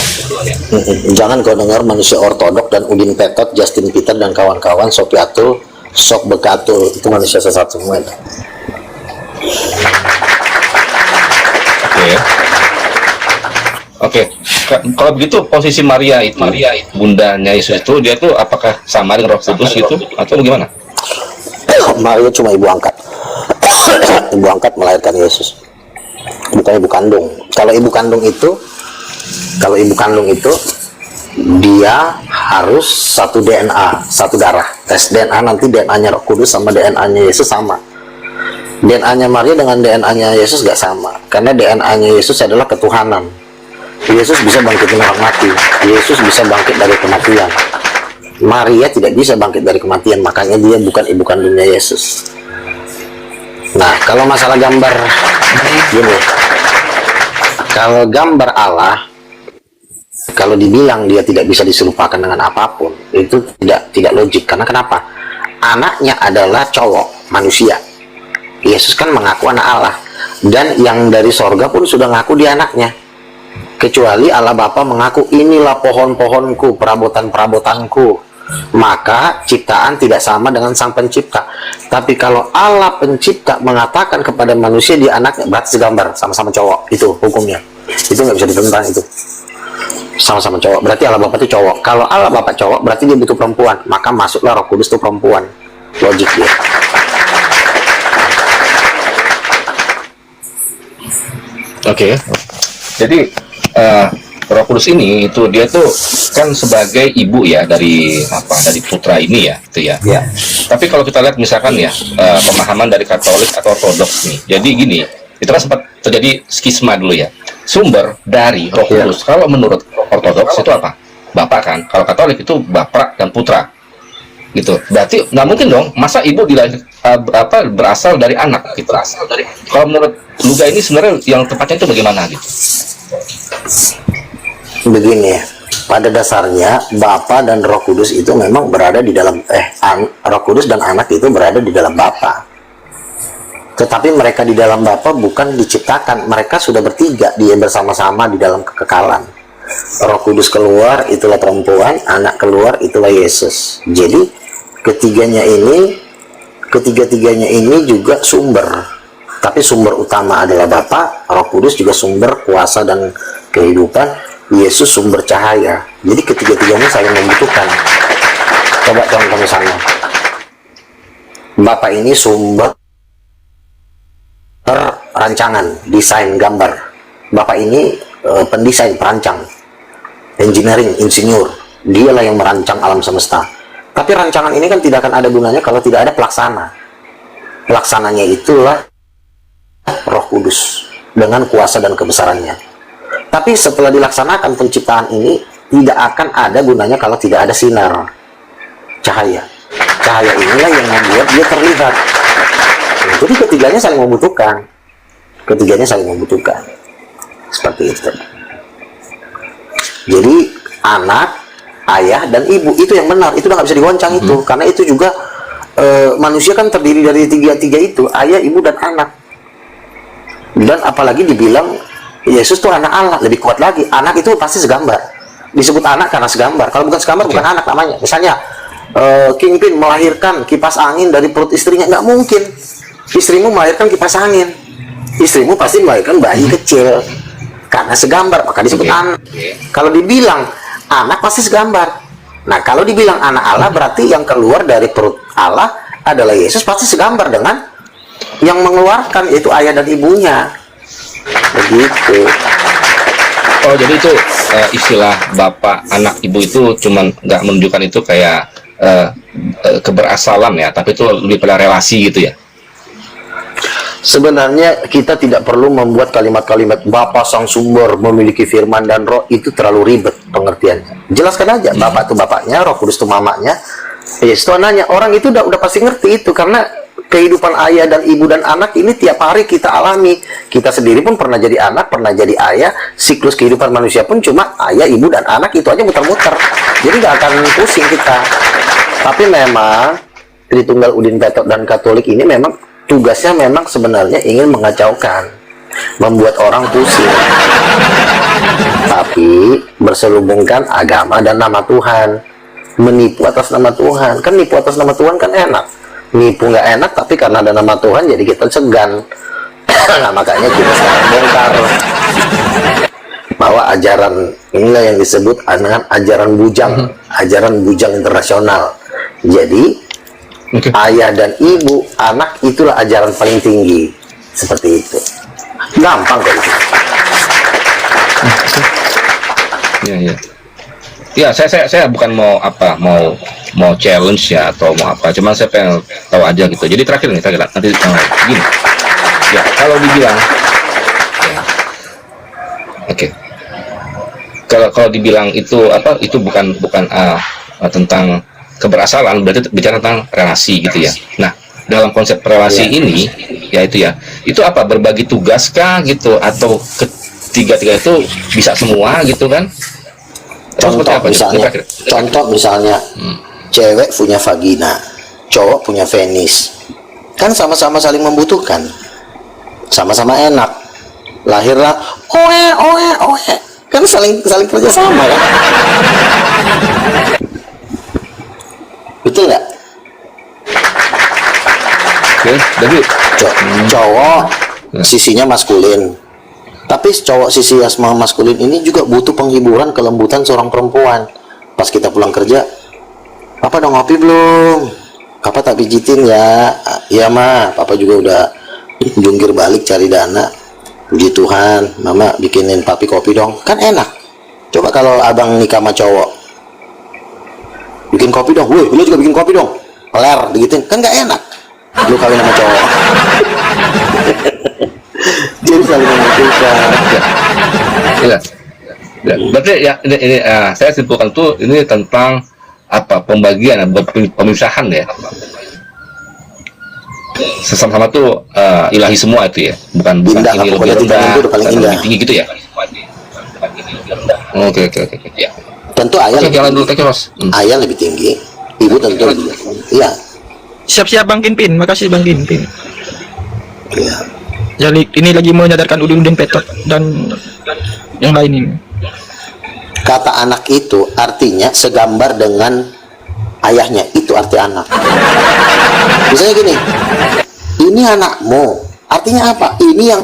Jangan kau dengar manusia ortodok dan Udin Petot, Justin Peter dan kawan-kawan, Sopiatul, Sok Bekatul, itu manusia sesat semua itu. Oke. Kalau begitu posisi Maria itu, bundanya Yesus itu, dia tuh apakah sama dengan Roh Kudus gitu atau bagaimana? Maria cuma ibu angkat. Ibu angkat melahirkan Yesus, bukan ibu kandung. Kalau ibu kandung itu dia harus satu DNA, satu darah. Tes DNA nanti DNA-nya Roh Kudus sama DNA-nya Yesus sama. DNA-nya Maria dengan DNA-nya Yesus gak sama, karena DNA-nya Yesus adalah ketuhanan. Yesus bisa bangkitin orang mati, Yesus bisa bangkit dari kematian. Maria tidak bisa bangkit dari kematian, makanya dia bukan ibu kandungnya Yesus. Nah, kalau masalah gambar gini, kalau gambar Allah, kalau dibilang dia tidak bisa diserupakan dengan apapun, itu tidak logik. Karena kenapa? Anaknya adalah cowok, manusia. Yesus kan mengaku anak Allah, dan yang dari sorga pun sudah ngaku dia anaknya. Kecuali Allah Bapa mengaku inilah pohon-pohonku, perabotan-perabotanku, maka ciptaan tidak sama dengan sang pencipta. Tapi kalau Allah pencipta mengatakan kepada manusia dia anaknya, berarti segambar, sama-sama cowok. Itu hukumnya, itu nggak bisa ditentang. Itu sama-sama cowok, berarti Allah Bapa itu cowok. Kalau Allah Bapa cowok, berarti dia butuh perempuan, maka masuklah Roh Kudus itu perempuan. Logik dia. Oke. Jadi Roh Kudus ini itu dia tuh kan sebagai ibu ya dari putra ini ya, itu ya. Ya. Tapi kalau kita lihat misalkan ya pemahaman dari Katolik atau Ortodoks nih. Jadi gini, itu kan sempat terjadi skisma dulu ya. Sumber dari Roh Kudus. Kalau menurut Ortodoks itu apa? Bapak kan. Kalau Katolik itu Bapa dan Putra. Gitu. Berarti nggak mungkin dong. Masa ibu berasal dari anak gitu. Kalau menurut Luga ini sebenarnya yang tepatnya itu bagaimana gitu? Begini ya, pada dasarnya Bapa dan Roh Kudus itu memang berada di dalam Roh Kudus dan anak itu berada di dalam Bapa. Tetapi mereka di dalam Bapa bukan diciptakan, mereka sudah bertiga, dia bersama-sama di dalam kekekalan. Roh Kudus keluar, itulah perempuan, anak keluar, itulah Yesus. Jadi ketiga-tiganya ini juga sumber. Tapi sumber utama adalah Bapa, Roh Kudus juga sumber kuasa dan kehidupan, Yesus sumber cahaya. Jadi ketiga-tiganya saling membutuhkan. Coba contoh misalnya, Bapa ini sumber rancangan, desain gambar. Bapak ini pendesain, perancang, engineering, insinyur. Dialah yang merancang alam semesta. Tapi rancangan ini kan tidak akan ada gunanya kalau tidak ada pelaksana. Pelaksananya itulah Roh Kudus dengan kuasa dan kebesarannya. Tapi setelah dilaksanakan penciptaan ini tidak akan ada gunanya kalau tidak ada sinar cahaya. Cahaya inilah yang membuat dia terlihat. Jadi ketiganya saling membutuhkan. Seperti itu. Jadi anak, ayah, dan ibu itu yang benar. Itu udah nggak bisa digoncang itu. Karena itu juga manusia kan terdiri dari tiga itu, ayah, ibu, dan anak. Dan apalagi dibilang Yesus tuh anak Allah, lebih kuat lagi. Anak itu pasti segambar. Disebut anak karena segambar. Kalau bukan segambar, bukan anak namanya. Misalnya Kingpin melahirkan kipas angin dari perut istrinya, nggak mungkin. Istrimu melahirkan kipas angin, istrimu pasti melahirkan bayi kecil karena segambar, maka disebut anak. Kalau dibilang anak pasti segambar. Nah, kalau dibilang anak Allah berarti yang keluar dari perut Allah adalah Yesus, pasti segambar dengan yang mengeluarkan, yaitu ayah dan ibunya. Begitu. Oh, jadi itu istilah bapak, anak, ibu itu cuman nggak menunjukkan itu kayak keberasalan ya, tapi itu lebih pada relasi gitu ya. Sebenarnya kita tidak perlu membuat kalimat-kalimat Bapa Sang Sumber memiliki firman dan roh, itu terlalu ribet pengertiannya. Jelaskan aja, Bapak itu bapaknya, Roh Kudus itu mamanya. Yesus itu anaknya. Orang itu udah pasti ngerti itu, karena kehidupan ayah dan ibu dan anak ini tiap hari kita alami. Kita sendiri pun pernah jadi anak, pernah jadi ayah. Siklus kehidupan manusia pun cuma ayah, ibu, dan anak, itu aja muter-muter. Jadi nggak akan pusing kita. Tapi memang Tritunggal Udin Petrot dan Katolik ini memang tugasnya memang sebenarnya ingin mengacaukan, membuat orang pusing, tapi berselubungkan agama dan nama Tuhan, menipu atas nama Tuhan. Kan nipu atas nama Tuhan kan enak, nipu nggak enak, tapi karena ada nama Tuhan jadi kita segan. Nah, makanya kita sekarang bongkar bahwa ajaran inilah yang disebut dengan ajaran bujang internasional. Jadi ayah dan ibu, anak, itulah ajaran paling tinggi. Seperti itu. Gampang kok itu. Iya. Ya, saya bukan mau challenge ya atau mau apa. Cuma saya pengen tahu aja gitu. Jadi terakhir nih, nanti gini. Ya, kalau dibilang oke. Kalau dibilang itu apa? Itu bukan tentang keberasalan, berarti bicara tentang relasi gitu ya. Nah, dalam konsep relasi ini, ya itu apa, berbagi tugas kah gitu, atau ketiga-tiga itu bisa semua gitu kan? Contoh misalnya, cewek punya vagina, cowok punya penis, kan sama-sama saling membutuhkan, sama-sama enak, lahirlah oe, kan saling kerja sama kan? Betul nggak? Oke, jadi cowok sisinya maskulin, tapi cowok sisi asma maskulin ini juga butuh penghiburan, kelembutan seorang perempuan. Pas kita pulang kerja, Papa udah ngopi belum? Papa tak pijitin ya. Iya Ma, Papa juga udah jungkir balik cari dana. Puji Tuhan, Mama bikinin Papi kopi dong. Kan enak. Coba kalau abang nikah sama cowok, bikin kopi dong, woi, lu juga bikin kopi dong, peler, digituin, kan nggak enak. Lu kawin sama cowok. Jadi saling membutuhkan. ya. Berarti ya ini saya simpulkan tuh ini tentang apa, pembagian, pemisahan ya. Sesama-sama tuh ilahi semua itu ya, bukan Indah, ini lebih pokoknya rendah, itu paling indah. lebih tinggi gitu ya. Oke. Ya. Tentu ayah Oke, lebih jalan dulu tinggi. Mas. Ayah lebih tinggi, ibu tentu lebih tinggi. Iya. Siap-siap Bang Kinpin, makasih Bang Kinpin. Iya. Jadi ini lagi menyadarkan Udin Petrot dan yang lain ini. Kata anak itu artinya segambar dengan ayahnya, itu arti anak. Misalnya gini, ini anakmu, artinya apa? Ini yang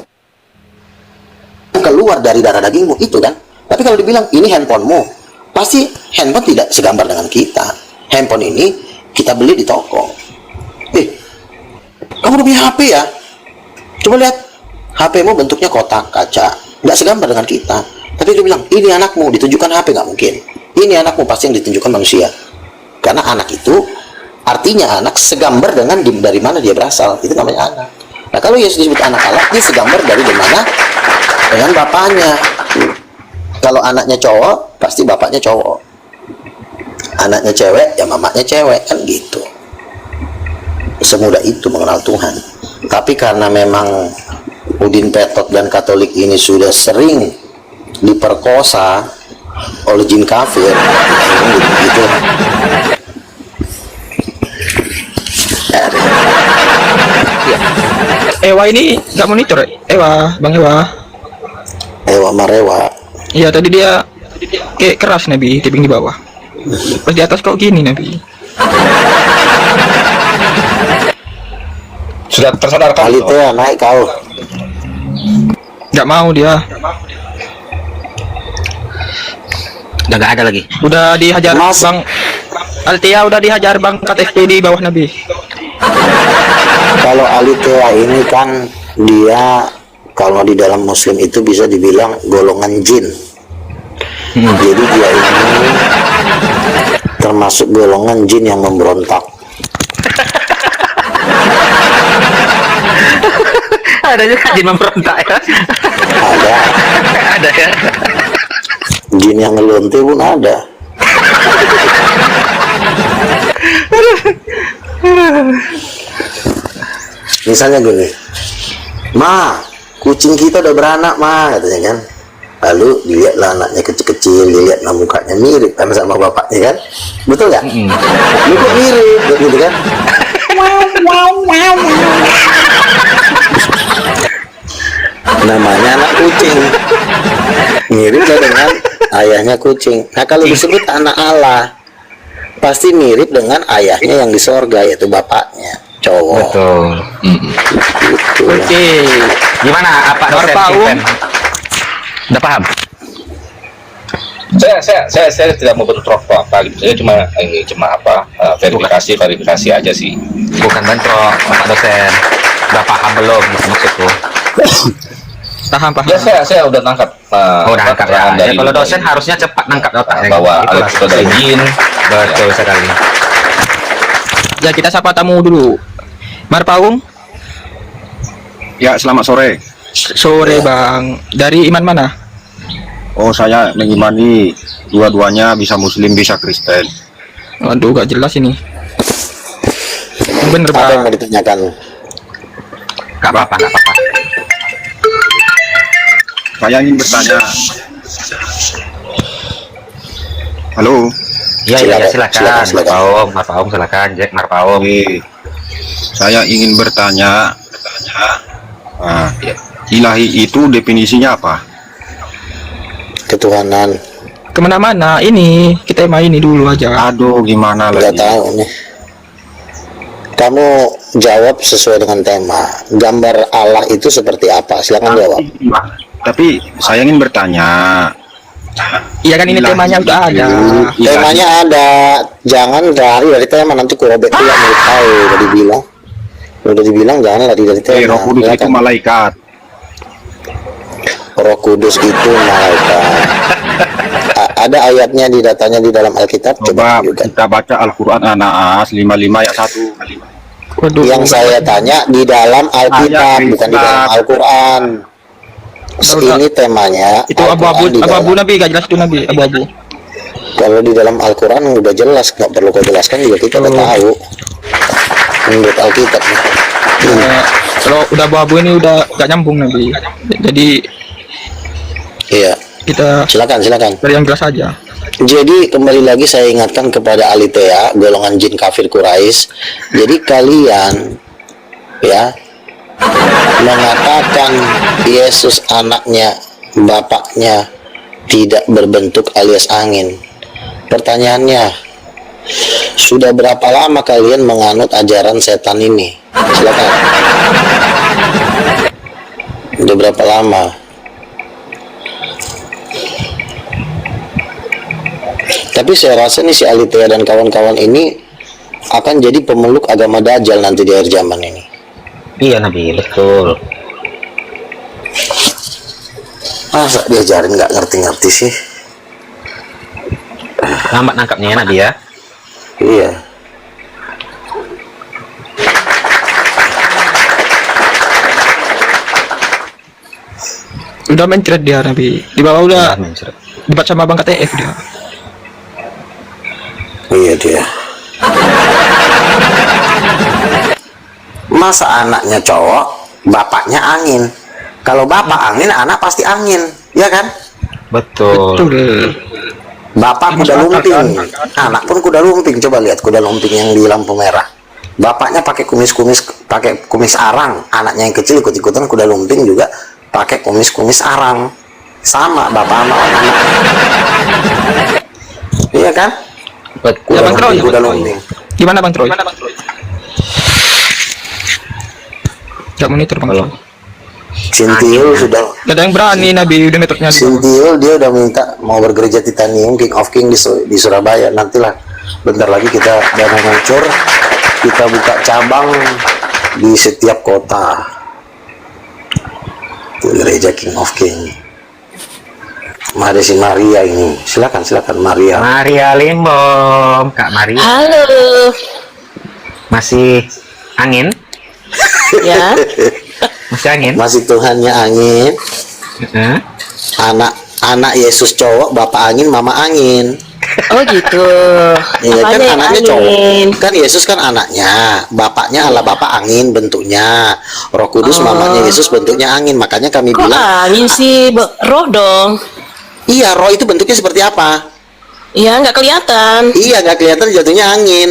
keluar dari darah dagingmu, itu kan. Tapi kalau dibilang ini handphonemu, pasti handphone tidak segambar dengan kita. Handphone ini kita beli di toko. Kamu udah punya HP ya? Coba lihat, HP-mu bentuknya kotak kaca, nggak segambar dengan kita. Tapi dia bilang, ini anakmu, ditunjukkan HP, nggak mungkin. Ini anakmu, pasti yang ditunjukkan manusia. Karena anak itu, artinya anak segambar dengan dari mana dia berasal. Itu namanya anak. Nah, kalau Yesus disebut anak Allah, dia segambar dari mana? Dengan bapaknya. Kalau anaknya cowok, pasti bapaknya cowok. Anaknya cewek, ya mamanya cewek, kan gitu. Semudah itu mengenal Tuhan. Tapi karena memang Udin Petrot dan Katolik ini sudah sering diperkosa oleh jin kafir, gitu. Ewa ini nggak monitor, Bang Ewa. Ewa Marewa. Iya, tadi dia kayak keras Nabi, tipping di bawah. Pas di atas kok gini Nabi. Sudah tersadarkan? Kali itu ya naik kau. Nggak mau dia. Udah nggak ada lagi. Udah dihajar Mas. Bang Altia, udah dihajar Bang KTP di bawah Nabi. Kalau Alitea ini kan dia kalau di dalam Muslim itu bisa dibilang golongan jin. Jadi dia ini termasuk golongan jin yang memberontak. Ada juga jin memberontak ya. Ada Ada ya. jin yang ngelonte pun ada. Misalnya gini, Ma, kucing kita udah beranak, Ma, katanya kan. Lalu dilihatlah anaknya kecil-kecil, dilihat mukanya mirip kan sama bapaknya kan. Betul nggak? Lu kok mirip, gitu kan? Namanya anak kucing. Mirip lah dengan ayahnya kucing. Nah, kalau disebut anak Allah, pasti mirip dengan ayahnya yang di sorga, yaitu bapaknya, cowok. Betul. Gitu. Oke. Gimana apa Luar dosen Paung. Kipen? Udah paham? Saya tidak mau bentrok atau apa gitu. Saya cuma apa verifikasi aja sih. Bukan bentrok, Pak dosen. Udah paham belum maksudku? Paham. Ya saya udah nangkap. Oh, udah angkat ya. dari- Kalau dosen harusnya cepat nangkap otaknya. bahwa Itulah Alex itu dari jin. Betul sekali. Ya, kita sapa tamu dulu. Mar Paung, Ya, selamat sore. sore Bang. Dari iman mana? Oh, saya mengimani dua-duanya, bisa Muslim, bisa Kristen. Waduh, gak jelas ini. Bener Apa yang Bang. mau ditanyakan? Gak apa-apa, gak apa-apa. Saya ingin bertanya. Halo. Iya, Silakan, silakan. silakan. Mar Paung, silakan. Jack Mar Paung. Oke. Saya ingin bertanya. Nah, ilahi itu definisinya apa? Ketuhanan. Kemana-mana, ini kita main ini dulu aja. Aduh, gimana Nggak lagi? tahu nih. Kamu jawab sesuai dengan tema. Gambar Allah itu seperti apa? Silakan jawab. Tapi saya ingin bertanya. Iya kan ini Ilahi temanya udah itu- ada. ilahi- Temanya ada. Jangan lari dari tema, nanti ku robek pula mulut kau. Udah dibilang jangan lari dari tema. Roh Kudus itu Silakan. malaikat. Roh Kudus itu malaikat. Ada ayatnya di datanya di dalam Alkitab. Coba tunjukkan. kita baca Al-Quran An-Naas 55 ayat 1. Waduh. Yang saya tanya di dalam Alkitab, Ayat bukan di dalam Alkitab. Al-Quran. Udah. Ini temanya. Itu Al-Quran di dalam- abu-abu Nabi, gak jelas itu Nabi, abu-abu. Kalau di dalam Al-Quran udah jelas, nggak perlu kau jelaskan juga kita udah tahu. Menurut Alkitab. Kalau udah abu-abu ini udah gak nyambung Nabi. Jadi Iya, kita silakan. dari yang jelas aja. Jadi kembali lagi saya ingatkan kepada Alitea, golongan jin kafir Quraisy. Jadi kalian ya mengatakan Yesus anaknya, bapaknya tidak berbentuk alias angin. Pertanyaannya, sudah berapa lama kalian menganut ajaran setan ini? Silakan. Udah berapa lama? Tapi saya rasa nih si Alitea dan kawan-kawan ini akan jadi pemeluk agama Dajjal nanti di akhir zaman ini. Iya, Nabi, betul. Masa diajarin nggak ngerti-ngerti sih? Lambat nangkapnya ya, Nabi ya. Iya. Udah mencret dia Nabi. Di bawah udah mencret. debat sama Bang KTF dia. Iya dia. Masa anaknya cowok, bapaknya angin. Kalau bapak angin, anak pasti angin, ya kan? Betul. Betul. Bapak kuda lumping, anak pun kuda lumping. Coba lihat kuda lumping yang di lampu merah. Bapaknya pakai pakai kumis arang, anaknya yang kecil ikut-ikutan kuda lumping juga pakai kumis arang. Sama bapak sama anak. Iya kan? Betul. Ya, Bang Troy. Kuda lumping. Gimana Bang Troy? Gak monitor Bang Troy. Sintiul sudah Gak ada yang berani Nabi udah networknya di bawah. Sintiul dia udah minta mau bergereja Titanium King of King di Surabaya. Nantilah bentar lagi kita dana hancur kita buka cabang di setiap kota. Itu gereja King of King. Ada si Maria ini. Silakan Maria. Maria Limbom, Kak Maria. Halo. Masih angin? Ya. Masih angin? Masih Tuhannya angin. Heeh. Anak Yesus cowok, bapak angin, mama angin. Oh gitu. Iya kan Apanya yang anaknya angin? cowok. Kan Yesus kan anaknya, bapaknya Allah bapak angin bentuknya. Roh Kudus mamanya Yesus bentuknya angin. Makanya kami Kok bilang, angin sih? Roh dong. iya roh itu bentuknya seperti apa? Ya nggak kelihatan. Iya nggak kelihatan jatuhnya angin.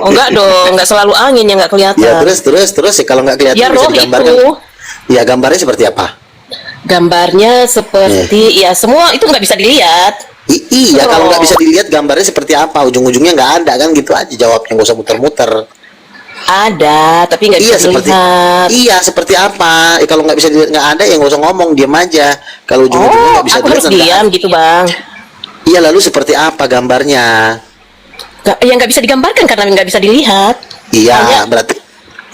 Oh enggak dong, nggak selalu angin yang nggak kelihatan. Ya terus ya, kalau nggak kelihatan Ya bisa roh digambarkan. itu. Ya gambarnya seperti apa? Gambarnya seperti ya semua itu nggak bisa dilihat. Iya kalau Roh. nggak bisa dilihat gambarnya seperti apa, ujung-ujungnya nggak ada kan gitu aja jawabnya, nggak usah muter-muter. Ada, tapi nggak Iya bisa seperti dilihat. iya seperti apa? Kalau nggak bisa dilihat nggak ada ya nggak usah ngomong, diam aja. Kalau ujung-ujungnya Oh, nggak bisa aku dilihat harus nggak diam ada. gitu bang. Iya lalu seperti apa gambarnya? Yang nggak bisa digambarkan karena nggak bisa dilihat. Iya Hanya- berarti.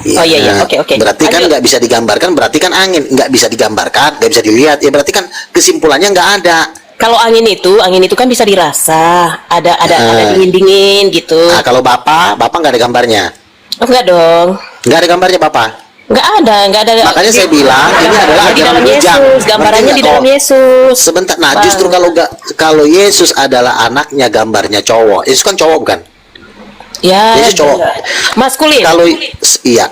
Oh, iya, oke. Berarti kan Lanjut. nggak bisa digambarkan, berarti kan angin nggak bisa digambarkan, nggak bisa dilihat. Ya berarti kan kesimpulannya nggak ada. Kalau angin itu kan bisa dirasa. Ada dingin-dingin gitu. Nah kalau bapak nggak ada gambarnya, Oh, enggak dong. nggak ada gambarnya bapak. Nggak ada. Makanya saya bilang ini adalah di ajaran dalam bujang. Yesus, gambarannya Ngerti di nggak? dalam Yesus. Sebentar, nah Bang. justru kalau Yesus adalah anaknya gambarnya cowok, Yesus kan cowok bukan? Ya, Yesus cowok. maskulin.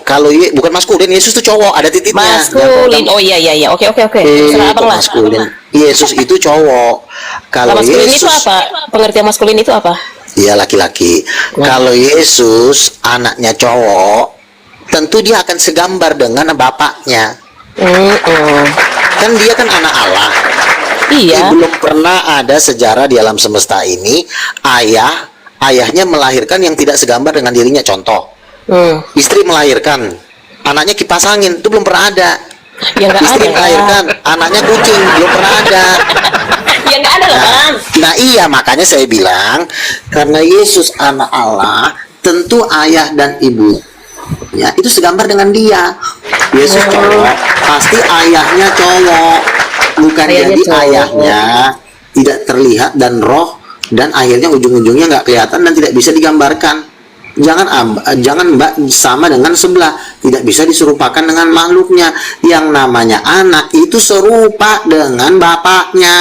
Kalau bukan maskulin, Yesus tuh cowok, ada titiknya. Maskulin. Oh iya. Oke. Terserah abang lah. Maskulin. Yesus itu cowok. Kalau Kalau maskulin itu Yesus, apa? Pengertian maskulin itu apa? iya laki-laki. Kalau Yesus anaknya cowok, tentu dia akan segambar dengan bapaknya. Kan dia kan anak Allah. Iya. Belum pernah ada sejarah di alam semesta ini ayahnya melahirkan yang tidak segambar dengan dirinya. Contoh, istri melahirkan anaknya kipas angin, itu belum pernah ada. Ya nggak Istri ada. melahirkan anaknya kucing, belum pernah ada. Ya nggak ada lah bang. Nah iya makanya saya bilang karena Yesus anak Allah, tentu ayah dan ibu ya itu segambar dengan dia. Yesus cowok, pasti ayahnya cowok, bukan Ayahnya jadi cowok. ayahnya tidak terlihat dan roh dan akhirnya ujung-ujungnya nggak kelihatan dan tidak bisa digambarkan. Jangan mbak sama dengan sebelah, tidak bisa diserupakan dengan makhluknya. Yang namanya anak itu serupa dengan bapaknya.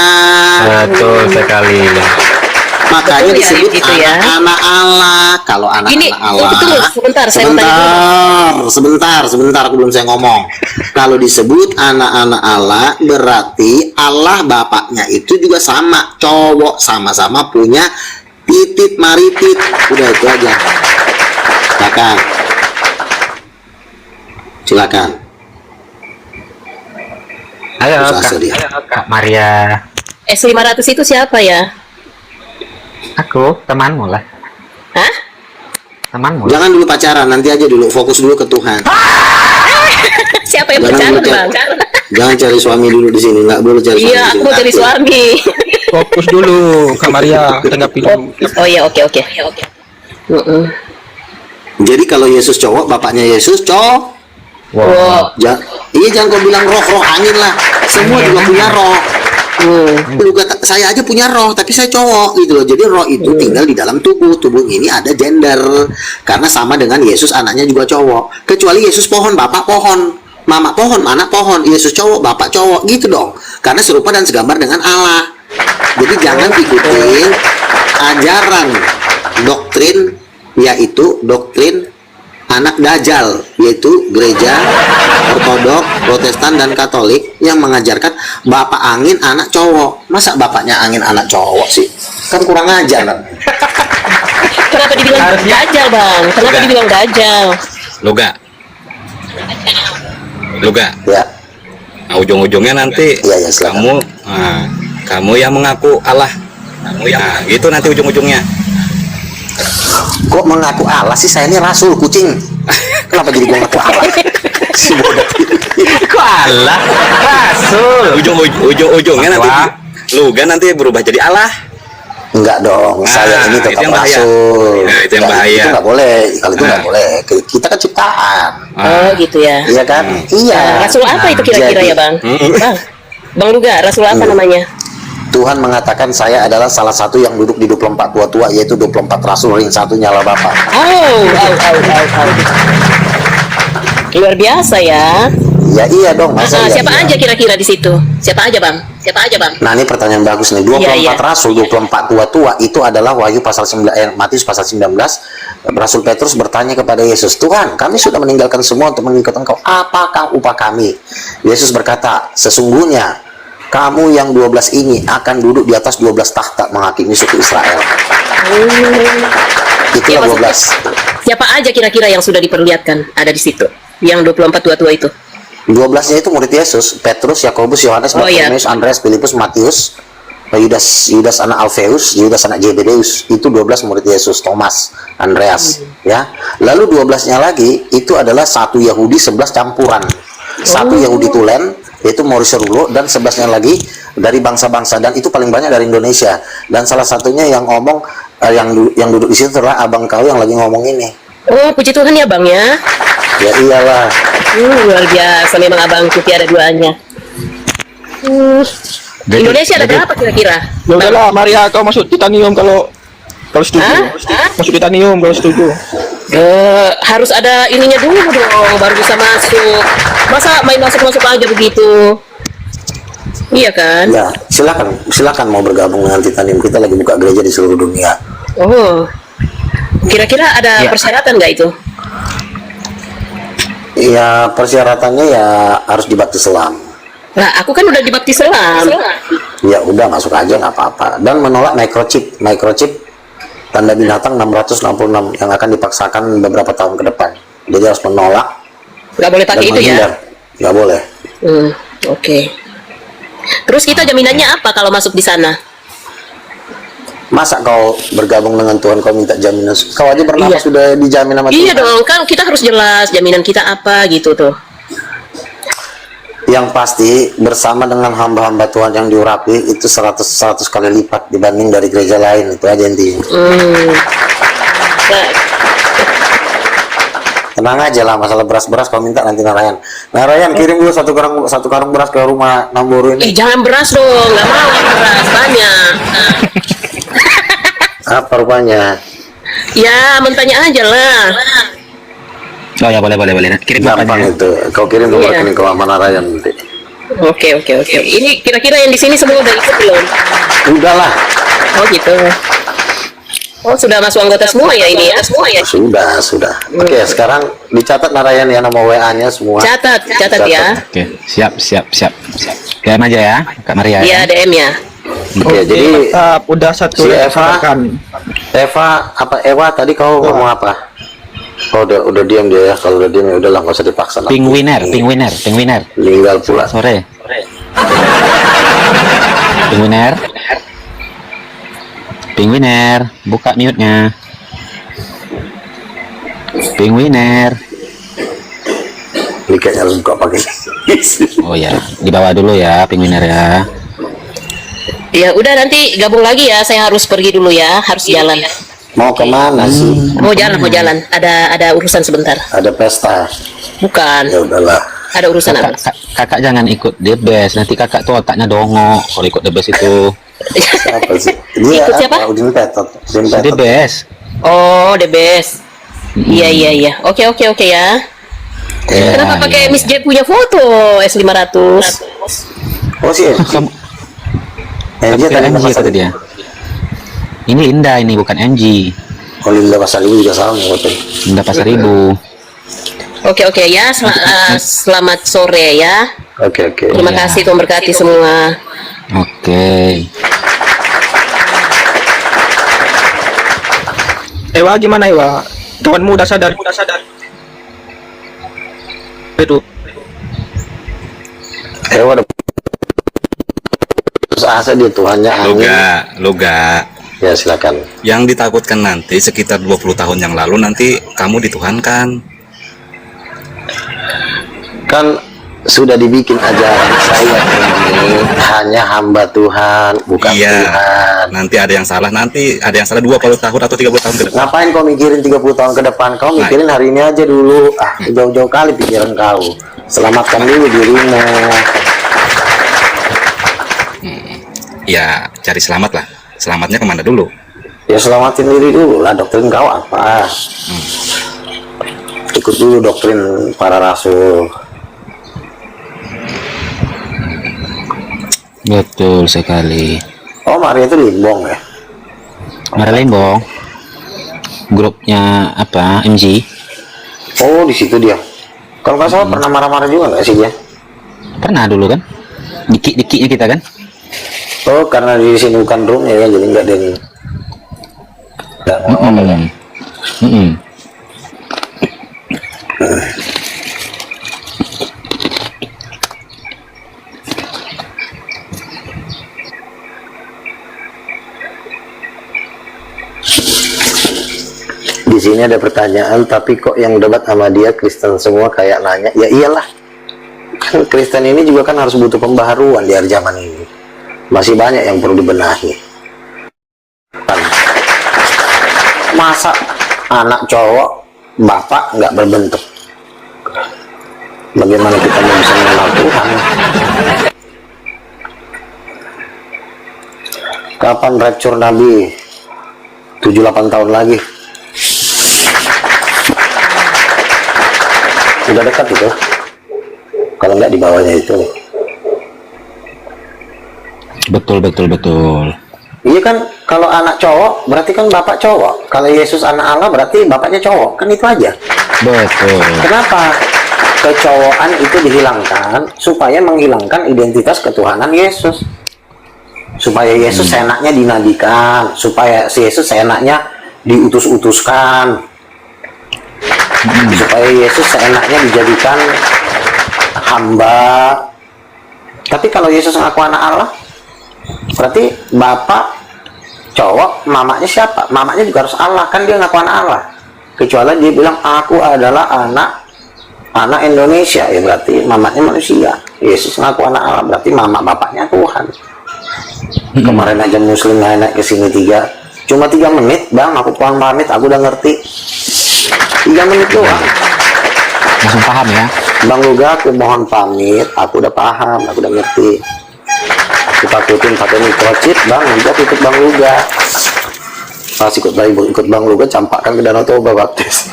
Betul sekali. Makanya Betul ya, disebut gitu ya. anak-anak Allah. Kalau Gini, anak-anak Allah, tunggu, sebentar, saya mau tanya sebentar, aku belum saya ngomong. Kalau disebut anak-anak Allah, berarti Allah bapaknya itu juga sama, cowok, sama-sama punya titit maritit. Udah itu aja. Silakan. Ayo, Susah dia. Kak Maria. S500 itu siapa ya? Aku temanmu lah. Hah? Temanmu. Jangan dulu pacaran, nanti aja dulu, fokus dulu ke Tuhan. Siapa yang Jangan bercanda dulu bang? Jangan cari suami dulu di sini, nggak boleh cari suami. Iya, di aku sini. mau jadi Takut. suami. Fokus dulu, Kak Maria, tanggapi dulu. Oh iya, oke. Jadi kalau Yesus cowok, bapaknya Yesus cowok. Wow. Iya jangan kau bilang roh angin lah. Semua juga punya roh. Lu kata, saya aja punya roh, tapi saya cowok gitu loh. Jadi roh itu tinggal di dalam tubuh. Tubuh ini ada gender. Karena sama dengan Yesus anaknya juga cowok. Kecuali Yesus pohon, bapak pohon. Mama pohon, anak pohon. Yesus cowok, bapak cowok gitu dong. Karena serupa dan segambar dengan Allah. Jadi jangan ikutin ajaran doktrin, yaitu doktrin anak dajjal, yaitu gereja ortodok, protestan dan katolik yang mengajarkan bapak angin anak cowok. Masa bapaknya angin anak cowok sih? Kan kurang ajar. Kenapa dibilang dajjal bang? Kenapa Enggak. dibilang dajjal? Luga. Ya, Nah, ujung-ujungnya nanti Iya, silakan. kamu yang mengaku Allah. Nah, gitu nanti ujung-ujungnya. kok mengaku Allah sih? Saya ini rasul kucing. Kenapa jadi gua ngaku Allah? Si bodoh. Kok Allah? Rasul. Ujung-ujungnya nanti Allah. Luga nanti berubah jadi Allah. Enggak dong, saya ini itu tetap yang bahaya. rasul. Nah, itu yang Nggak, bahaya. Itu nggak boleh. Kalau itu nggak Nah. boleh. Kita kan ciptaan. Oh gitu ya. Iya kan? Iya. Rasul apa itu kira-kira Jadi, ya bang? Bang Luga, Rasul apa namanya? Tuhan mengatakan saya adalah salah satu yang duduk di 24 tua-tua, yaitu 24 rasul, ring satu nyala Bapa. Oh. Luar biasa ya. Ya iya dong, masa iya, Siapa iya. aja kira-kira di situ? Siapa aja bang? Nah ini pertanyaan bagus nih. 24 Iya. rasul, 24 tua-tua itu adalah Wahyu pasal 9, Matius pasal 19. Rasul Petrus bertanya kepada Yesus, Tuhan, kami sudah meninggalkan semua untuk mengikut Engkau. Apakah upah kami? Yesus berkata, sesungguhnya kamu yang 12 ini akan duduk di atas 12 takhta menghakimi suku Israel. Itulah 12. Siapa aja kira-kira yang sudah diperlihatkan ada di situ? Yang 24 tua-tua itu. 12-nya itu murid Yesus, Petrus, Yakobus, Yohanes, Oh, iya. Bartolomeus, Andreas, Filipus, Matius, Yudas anak Alfeus, Yudas anak Zebedeus. Itu 12 murid Yesus, Thomas, Andreas, ya. Lalu 12-nya lagi itu adalah satu Yahudi, 11 campuran. Satu Yahudi Tulen, yaitu Maurice Rulo, dan 11-nya lagi dari bangsa-bangsa, dan itu paling banyak dari Indonesia. Dan salah satunya yang ngomong yang duduk di situ adalah abang kau yang lagi ngomong ini. Oh, puji Tuhan ya bang ya. Ya iyalah. Luar biasa memang abangku tiada duanya. Indonesia ada berapa kira-kira? Ya udahlah, Maria kau masuk titanium kalau setuju. Masuk titanium kalau setuju. Harus ada ininya dulu dong, baru bisa masuk. Masa main masuk-masuk aja begitu? Iya kan? Ya, silakan mau bergabung dengan Titanium. Kita lagi buka gereja di seluruh dunia. Oh, kira-kira ada persyaratan nggak itu? Ya, persyaratannya ya harus dibaptis selam. Nah, aku kan udah dibaptis selam. Ya udah masuk aja nggak apa-apa. Dan menolak microchip tanda binatang 666 yang akan dipaksakan beberapa tahun ke depan. Jadi harus menolak. Nggak boleh dan pakai itu ya? menghindar. Nggak boleh. Oke. Terus kita jaminannya apa kalau masuk di sana? Masa kau bergabung dengan Tuhan kau minta jaminan? Kau aja bernafas sudah dijamin sama Tuhan. Iya dong, kan kita harus jelas jaminan kita apa gitu tuh. Yang pasti bersama dengan hamba-hamba Tuhan yang diurapi itu 100 kali lipat dibanding dari gereja lain. Itu aja intinya. Nah, Tenang aja lah, masalah beras kau minta nanti Narayan. Narayan kirim dulu satu karung beras ke rumah Namboru ini. jangan beras dong, nggak mau beras banyak. Apa rupanya? Ya, mentanya aja lah. Oh ya, boleh. Kirim Gampang itu. Kau kirim dulu Iya. rekening ke Mama Narayan nanti. Oke. Ini kira-kira yang di sini semua udah ikut belum? Udahlah. Oh gitu. Oh sudah masuk anggota semua ya ini ya? Sudah. Oke, sekarang dicatat Narayan ya nama WA-nya semua. Catat ya. Oke, siap. DM aja ya, Kak Maria. Iya DM ya. Oke, jadi Mantap, udah satu si rekan. Ewa tadi kau ngomong apa? Oh, udah diam dia ya. Kalau udah diam ya udahlah, nggak usah dipaksa. Pingwiner. Meninggal pula. Sore. Pingwiner, buka mute-nya. Pingwiner. Ini kayaknya harus buka pakai. Oh ya, di bawah dulu ya, Pingwiner ya. Ya udah nanti gabung lagi ya. Saya harus pergi dulu ya. Harus jalan. Mau kemana sih? Mau jalan. Ada urusan sebentar. Ada pesta. Bukan. Ya udahlah. Ada urusan apa? Kakak jangan ikut The Best, nanti kakak tuh otaknya dongok kalau ikut The Best itu. Siapa sih? Dia Ikut siapa? Udin Petot. The Best. Oh, the best. Iya. Oke ya. Kenapa pakai Miss J punya foto S500? Oh sih. Tapi Dia tadi MG pasar kata dia. Ini Linda, ini bukan MG. Oh, Linda Pasar Ibu juga sama nih foto. Linda Pasar Ibu. Oke ya. Selamat sore ya. Oke. Terima kasih, Tuhan berkati semua. Oke. Ewa gimana Ewa? Kawanmu udah sadar? Itu. Ewa udah terus asa dia Tuhannya angin. Loga. Ya silakan. Yang ditakutkan nanti sekitar 20 tahun yang lalu nanti kamu dituhankan. Kan sudah dibikin ajaran saya ini hanya hamba Tuhan, bukan Iya. Tuhan. Nanti ada yang salah, 20 tahun atau 30 tahun ke depan. Ngapain kau mikirin 30 tahun ke depan? Kau mikirin hari ini aja dulu. Jauh-jauh kali pikiran kau. Selamatkan dulu dirimu. Ya, cari selamat lah. Selamatnya kemana dulu? Ya selamatin diri dulu lah. Doktrin kau apa? Ikut dulu doktrin para rasul. Betul sekali. Oh, Maria itu Limbong ya? Maria Limbong. Grupnya apa? MG. Oh, di situ dia. Kalau nggak salah pernah marah-marah juga nggak sih dia? Pernah dulu kan? Dikit-dikitnya kita kan? Oh, karena di sini bukan room ya, jadi nggak ada yang nggak ngomong ya. Di sini ada pertanyaan, tapi kok yang debat sama dia Kristen semua kayak nanya? Ya iyalah, kan Kristen ini juga kan harus butuh pembaharuan di hari zaman ini. Masih banyak yang perlu dibenahi. Masa anak cowok bapak nggak berbentuk? Bagaimana kita mau bisa mengenal Tuhan? Kapan rapture Nabi? 7-8 tahun lagi. Udah dekat itu. Kalau nggak di bawahnya itu. Betul. Iya kan, kalau anak cowok berarti kan bapak cowok. Kalau Yesus anak Allah berarti bapaknya cowok. Kan itu aja. Betul. Kenapa kecowokan itu dihilangkan? Supaya menghilangkan identitas ketuhanan Yesus. Supaya Yesus seenaknya dinabikan, supaya si Yesus seenaknya diutus-utuskan, supaya Yesus seenaknya dijadikan hamba. Tapi kalau Yesus ngaku anak Allah, berarti bapak cowok, mamanya siapa? Mamanya juga harus Allah, kan dia ngaku anak Allah. Kecuali dia bilang aku adalah anak Indonesia, ya berarti mamanya manusia. Yesus ngaku anak Allah, berarti mama bapaknya Tuhan. Kemarin aja Muslim naik ke sini cuma 3 menit, Bang, aku pulang pamit, aku udah ngerti. 3 menit doang. Langsung paham ya? Bang Luga, aku mohon pamit, aku udah paham, aku udah ngerti. Kita ikutin pakai microchip, Bang, nanti aku ikut Bang Luga. Pas ikut Bang Luga, campakkan ke Danau Toba baptis.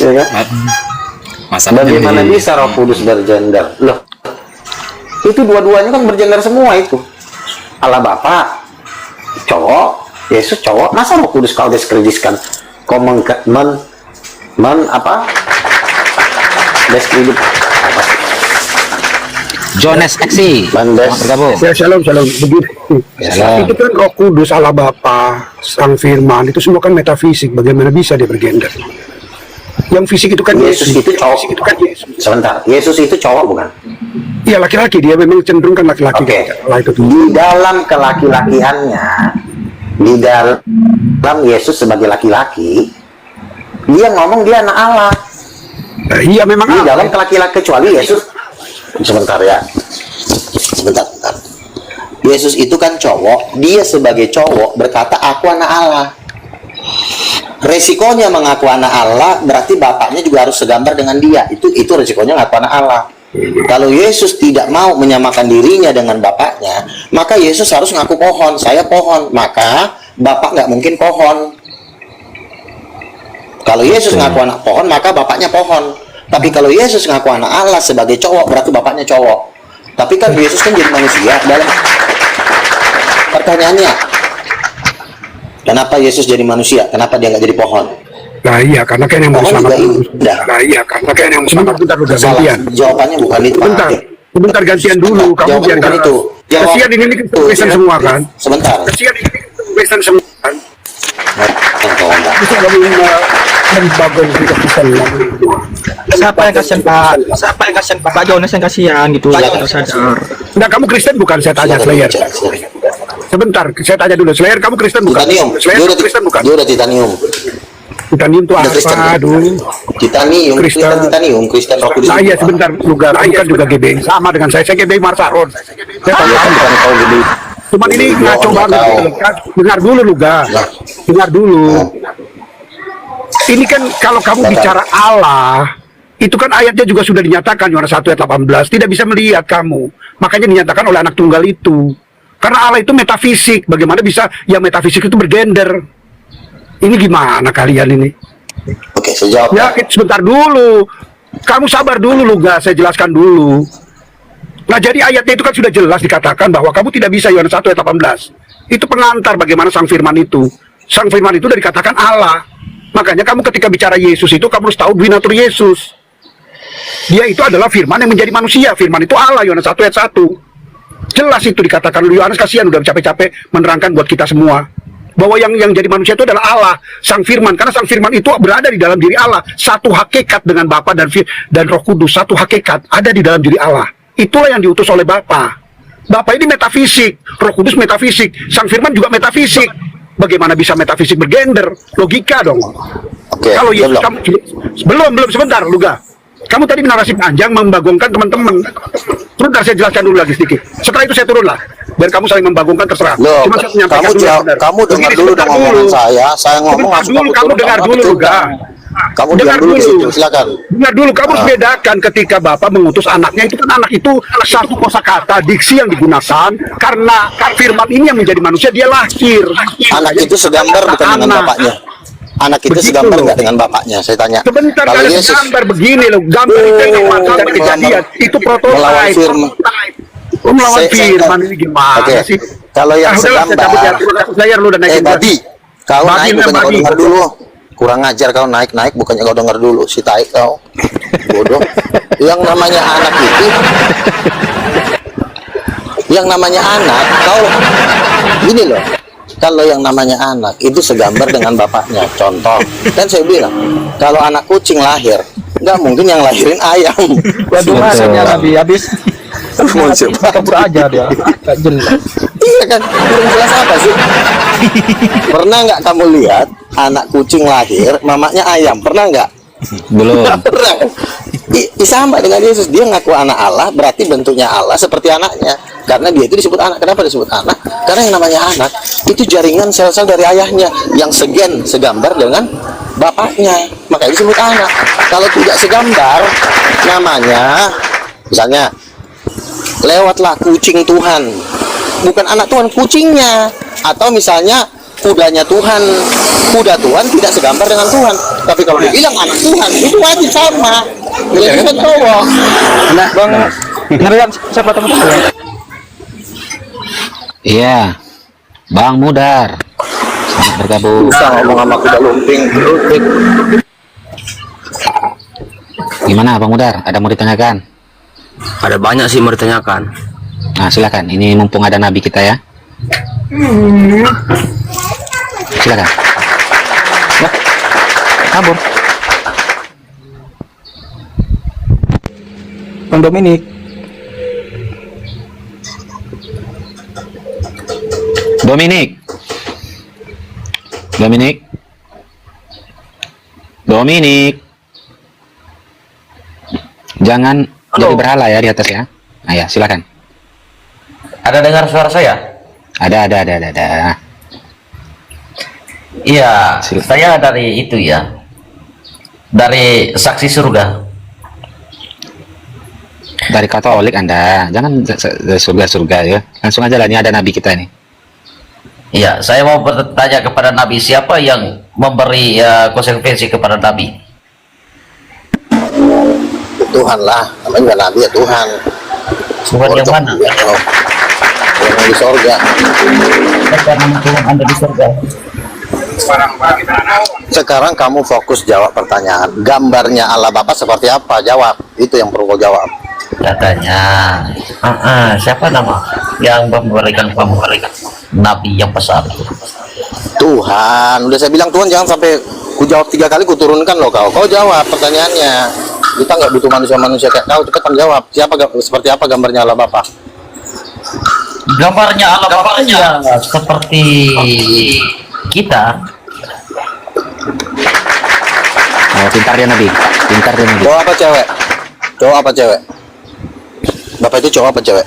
Ya kan? Bagaimana bisa Roh Kudus bergender? Loh, itu dua-duanya kan bergender semua itu. Allah Bapa cowok, Yesus cowok. Masa Roh Kudus kau diskreditkan? Kau deskripsi apa sih? Jones Eksi. Bergabung. Ya, shalom. Begitu. Itu kan Roh Kudus, Allah Bapa, Sang Firman, itu semua kan metafisik. Bagaimana bisa dia bergender? Yang fisik itu kan Yesus itu cowok. Sebentar, Yesus itu cowok bukan? Iya, laki-laki, dia memang cenderung kan laki-laki. Oke. Di dalam kelaki-lakiannya, di dalam Yesus sebagai laki-laki, dia ngomong dia anak Allah. Iya, memang di dalam kelaki-laki, kecuali Yesus. Sebentar. Sebentar. Yesus itu kan cowok, dia sebagai cowok berkata aku anak Allah. Resikonya mengaku anak Allah berarti bapaknya juga harus segambar dengan dia. Itu resikonya ngaku anak Allah. Kalau Yesus tidak mau menyamakan dirinya dengan bapaknya, maka Yesus harus ngaku pohon. Saya pohon, maka bapak nggak mungkin pohon. Kalau Yesus ngaku anak pohon, maka bapaknya pohon. Tapi kalau Yesus ngaku anak Allah sebagai cowok, berarti bapaknya cowok. Tapi kan Yesus kan jadi manusia. Dalam pertanyaannya, kenapa Yesus jadi manusia? Kenapa dia nggak jadi pohon? Nah iya, karena kan yang mau selamat. Nah iya, karena kan yang mau selamat. Bentar, gantian. Jawabannya bukan itu. Sebentar gantian dulu. Kamu biarkan itu. Kesian ini Kristen semua kan? Sebentar. Kesian ini Kristen semua kan? Bisa kamu membangun Kristen. Siapa yang kasihan Pak? Pak Jonas yang kasihan gitu. Sadar. Nah, kamu Kristen bukan? Saya tanya Slayer. Sebentar, saya tanya dulu. Slayer, kamu Kristen bukan? Titanium. Slayer, kamu Kristen bukan? Dia udah titanium. Titanium itu Ada Kristen. apa dulu? Titanium, Kristen Roh Kudus. Nah, iya sebentar, juga kan juga GBI sama dengan saya GBI Marsaron. Saya tahu Iya, bukan kau gede. cuman ini ngaco Nggak banget tahu. gitu. Kan, dengar dulu lu ga, dengar dulu. Ini kan kalau kamu bicara Allah, itu kan ayatnya juga sudah dinyatakan Yohanes 1 ayat 18, tidak bisa melihat kamu. Makanya dinyatakan oleh anak tunggal itu. Karena Allah itu metafisik, bagaimana bisa yang metafisik itu bergender? Ini gimana kalian ini? Oke, saya jawab. Ya, sebentar dulu. Kamu sabar dulu lu ga, saya jelaskan dulu. Nah, jadi ayatnya itu kan sudah jelas dikatakan bahwa kamu tidak bisa Yohanes 1 ayat 18. Itu pengantar bagaimana sang firman itu. Sang firman itu sudah dikatakan Allah. Makanya kamu ketika bicara Yesus itu kamu harus tahu binatur Yesus. Dia itu adalah firman yang menjadi manusia. Firman itu Allah, Yohanes 1 ayat 1. Jelas itu dikatakan. Yohanes kasihan udah capek-capek menerangkan buat kita semua. Bahwa yang jadi manusia itu adalah Allah, sang firman. Karena sang firman itu berada di dalam diri Allah. Satu hakikat dengan Bapa dan Roh Kudus. Satu hakikat ada di dalam diri Allah. Itulah yang diutus oleh Bapa. Bapa ini metafisik. Roh Kudus metafisik. Sang firman juga metafisik. Bagaimana bisa metafisik bergender? Logika dong. Oke, Kalau Yesus belum. kamu belum sebentar, Luga. Kamu tadi narasi panjang membagongkan teman-teman. Sebentar saya jelaskan dulu lagi sedikit. Setelah itu saya turun lah. Biar kamu saling membagongkan terserah. Loh, Cuma saya menyampaikan dulu, sebentar. kamu dengar Begini, dulu sebentar dong omongan dulu. saya ngomong Sebentar langsung dulu, kamu dengar dulu, Luga. Kamu dengar dulu di situ, silakan. Dengar dulu, kamu harus bedakan ketika Bapak mengutus anaknya, itu kan anak itu satu kosakata, diksi yang digunakan, karena firman ini yang menjadi manusia, dia lahir. Anak itu segambar bukan dengan bapaknya. Anak itu Begitu. segambar enggak dengan bapaknya? Saya tanya. Sebentar, Kalau kalian Yesus gambar begini loh, gambar itu yang dimaksud dari kejadian, itu melawan prototipe. firman. Melawan Saya- firman ini gimana Oke. sih? Kalau yang Ah, udahlah, saya segambar. cabut ya, layar lu dan naikin gua. Babi, kau Babi naik lah, bukannya kau babi. dengar dulu. Kurang ajar kau naik bukannya kau dengar dulu. Si tai kau. Bodoh. Yang namanya anak itu, yang namanya anak, kau gini loh. Kalau yang namanya anak itu segambar dengan bapaknya. Contoh, kan saya bilang, kalau anak kucing lahir, nggak mungkin yang lahirin ayam. Waduh, masanya Nabi habis. Mau coba. Kabur aja dia. Gak jelas. Iya kan, belum jelas apa sih? Pernah nggak kamu lihat anak kucing lahir, mamanya ayam? Pernah nggak? Belum. Nggak pernah. Sama dengan Yesus, dia ngaku anak Allah, berarti bentuknya Allah seperti anaknya. Karena dia itu disebut anak. Kenapa disebut anak? Karena yang namanya anak itu jaringan sel-sel dari ayahnya yang segambar dengan bapaknya. Makanya disebut anak. Kalau tidak segambar, namanya misalnya lewatlah kucing Tuhan, bukan anak Tuhan, kucingnya. Atau misalnya kudanya Tuhan, kuda Tuhan tidak segambar dengan Tuhan. Tapi kalau dibilang anak Tuhan, itu wajib sama. Yesus kan cowok. Nah, Bang, ngeliat siapa teman-teman? Iya. Bang Mudar. Selamat bergabung. Bisa ngomong sama kuda lumping. Gimana Bang Mudar? Ada mau ditanyakan? Ada banyak sih mau ditanyakan. Nah, silakan. Ini mumpung ada nabi kita ya. Silakan. Ya, kabur. Bang Dominik. Dominik. Dominik. Dominik. Jangan jadi berhala ya di atas ya. Nah ya, silakan. Ada dengar suara saya? Ada. Iya, saya dari itu ya. Dari saksi surga. Dari Katolik Anda. Jangan dari surga-surga ya. Langsung aja lah, ini ada nabi kita nih. Iya, saya mau bertanya kepada Nabi, siapa yang memberi konsekuensi kepada Nabi? Tuhan lah, namanya juga nabi ya Tuhan. Tuhan yang mana? Yang di sorga. Tuhan Anda di surga. Sekarang kamu fokus jawab pertanyaan. Gambarnya Allah Bapa seperti apa? Jawab. Itu yang perlu kau jawab. Katanya, siapa nama yang memberikan Nabi yang besar? Tuhan. Udah saya bilang Tuhan, jangan sampai ku jawab 3 kali ku turunkan loh kau. Kau jawab pertanyaannya. Kita nggak butuh manusia-manusia kayak kau. Cepetan jawab. Seperti apa gambarnya Allah Bapa? Gambarnya Allah Bapa seperti kita. Oh, pintar dia Nabi. Pintar dia Nabi. Cowok apa cewek? Cowok apa cewek? Bapak itu cowok apa cewek?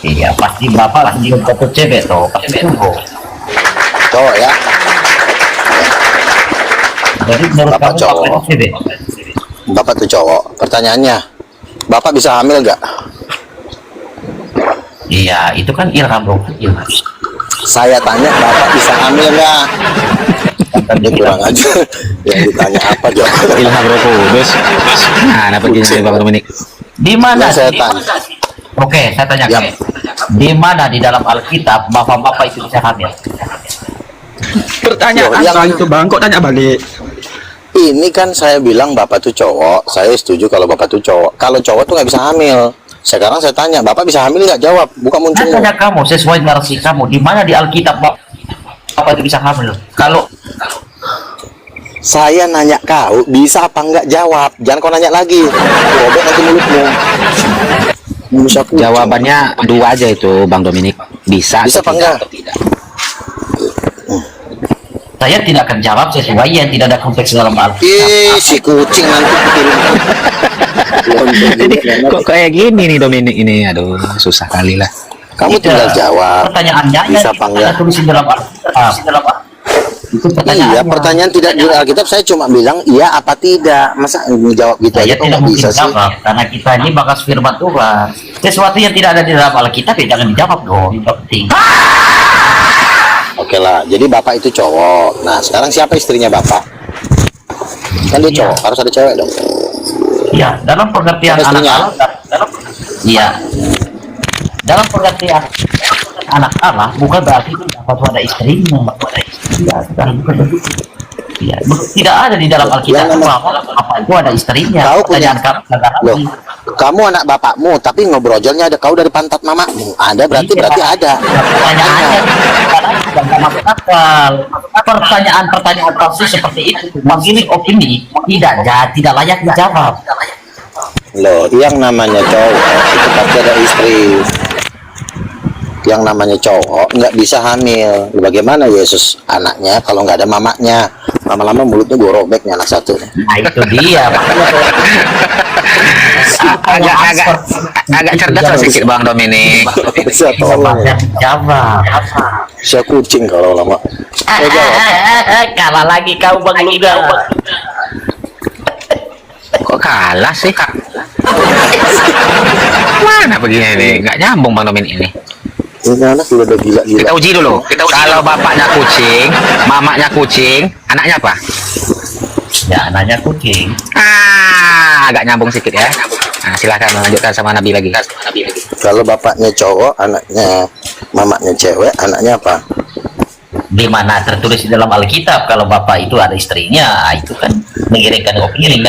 Iya, pasti bapak lagi satu cewek toh, pasti cowok. Cowok ya. Jadi menurut Bapak kamu cowok. bapak itu cewek? Bapak tuh cowok. Pertanyaannya, Bapak bisa hamil nggak? Iya, itu kan ilham bro. Ilham. Saya tanya, Bapak bisa hamil nggak? Dia kurang aja. Yang ditanya apa jawabannya? Ilham Roh Kudus. Nah, apa gini Bang Dominik? Di mana? Yang saya Di tanya. mana? Oke, saya tanya Ya. di mana di dalam Alkitab bapak-bapak itu bisa hamil? Pertanyaan Loh, yang- apa itu bang? Kok tanya balik? Ini kan saya bilang Bapak tuh cowok. Saya setuju kalau Bapak tuh cowok. Kalau cowok tuh nggak bisa hamil. Sekarang saya tanya, Bapak bisa hamil nggak? Jawab. Bukan muncul. Saya tanya kamu sesuai narasi kamu, di mana di Alkitab bapak itu bisa hamil? Kalau Saya nanya kau, bisa apa nggak? Jawab. Jangan kau nanya lagi. Robek nanti mulutmu. Bisa kucing. Jawabannya dua aja itu Bang Dominik. Bisa Bisa atau apa enggak? tidak? saya tidak akan jawab sesuai yang tidak ada konteks dalam Alkitab. Ih, si kucing nanti Jadi pikirin. kok kayak gini nih Dominik ini, aduh susah kali lah. Kamu tinggal jawab. Pertanyaannya Bisa apa enggak? tulisin dalam Alkitab. Itu Iya, pertanyaan tidak di Alkitab. Saya cuma bilang iya apa tidak. Masa menjawab gitu Saya aja kok tidak nggak mungkin bisa sih? jawab karena kita ini bakas firman Tuhan. Sesuatu yang tidak ada di dalam Alkitab ya jangan dijawab dong. Itu penting. Oke lah. Jadi Bapak itu cowok. Nah, sekarang siapa istrinya Bapak? Kan dia cowok, harus ada cewek dong. Iya, dalam pengertian Siapa anak istrinya? Allah, iya, dalam pengertian anak Allah bukan berarti itu dapat ada istrinya. Iya, bukan begitu. Iya, tidak ada di dalam Alkitab Yang nama- bahwa apa itu ada istrinya. Kau punya- Pertanyaan kamu kagak Loh, lagi. kamu anak bapakmu, tapi ngobrolnya ada kau dari pantat mamamu. Ada berarti Iya. ada. Pertanyaannya tidak masuk akal. Pertanyaan pasti seperti itu. Begini opini tidak layak dijawab. Loh, yang namanya cowok itu pasti ada istri. Yang namanya cowok nggak bisa hamil. Bagaimana Yesus anaknya kalau nggak ada mamanya? Lama-lama mulutnya gue robek nih anak satu. Nah itu dia. Agak cerdas lah sedikit Bang Dominik. Bisa tolong ya. Jawab. Saya kucing kalau lama. Saya jawab. Kalah lagi kau Bang Luga. Kok kalah sih? Mana begini nih? Nggak nyambung Bang Dominik ini. Ini anak udah gila-gila. Kita uji dulu. Kalau bapaknya kucing, mamanya kucing, anaknya apa? Ya anaknya kucing. Agak nyambung sedikit ya. Nah, silahkan lanjutkan sama Nabi lagi. Kalau bapaknya cowok, anaknya mamanya cewek, anaknya apa? Di mana tertulis di dalam Alkitab kalau bapak itu ada istrinya, itu kan mengirimkan opini.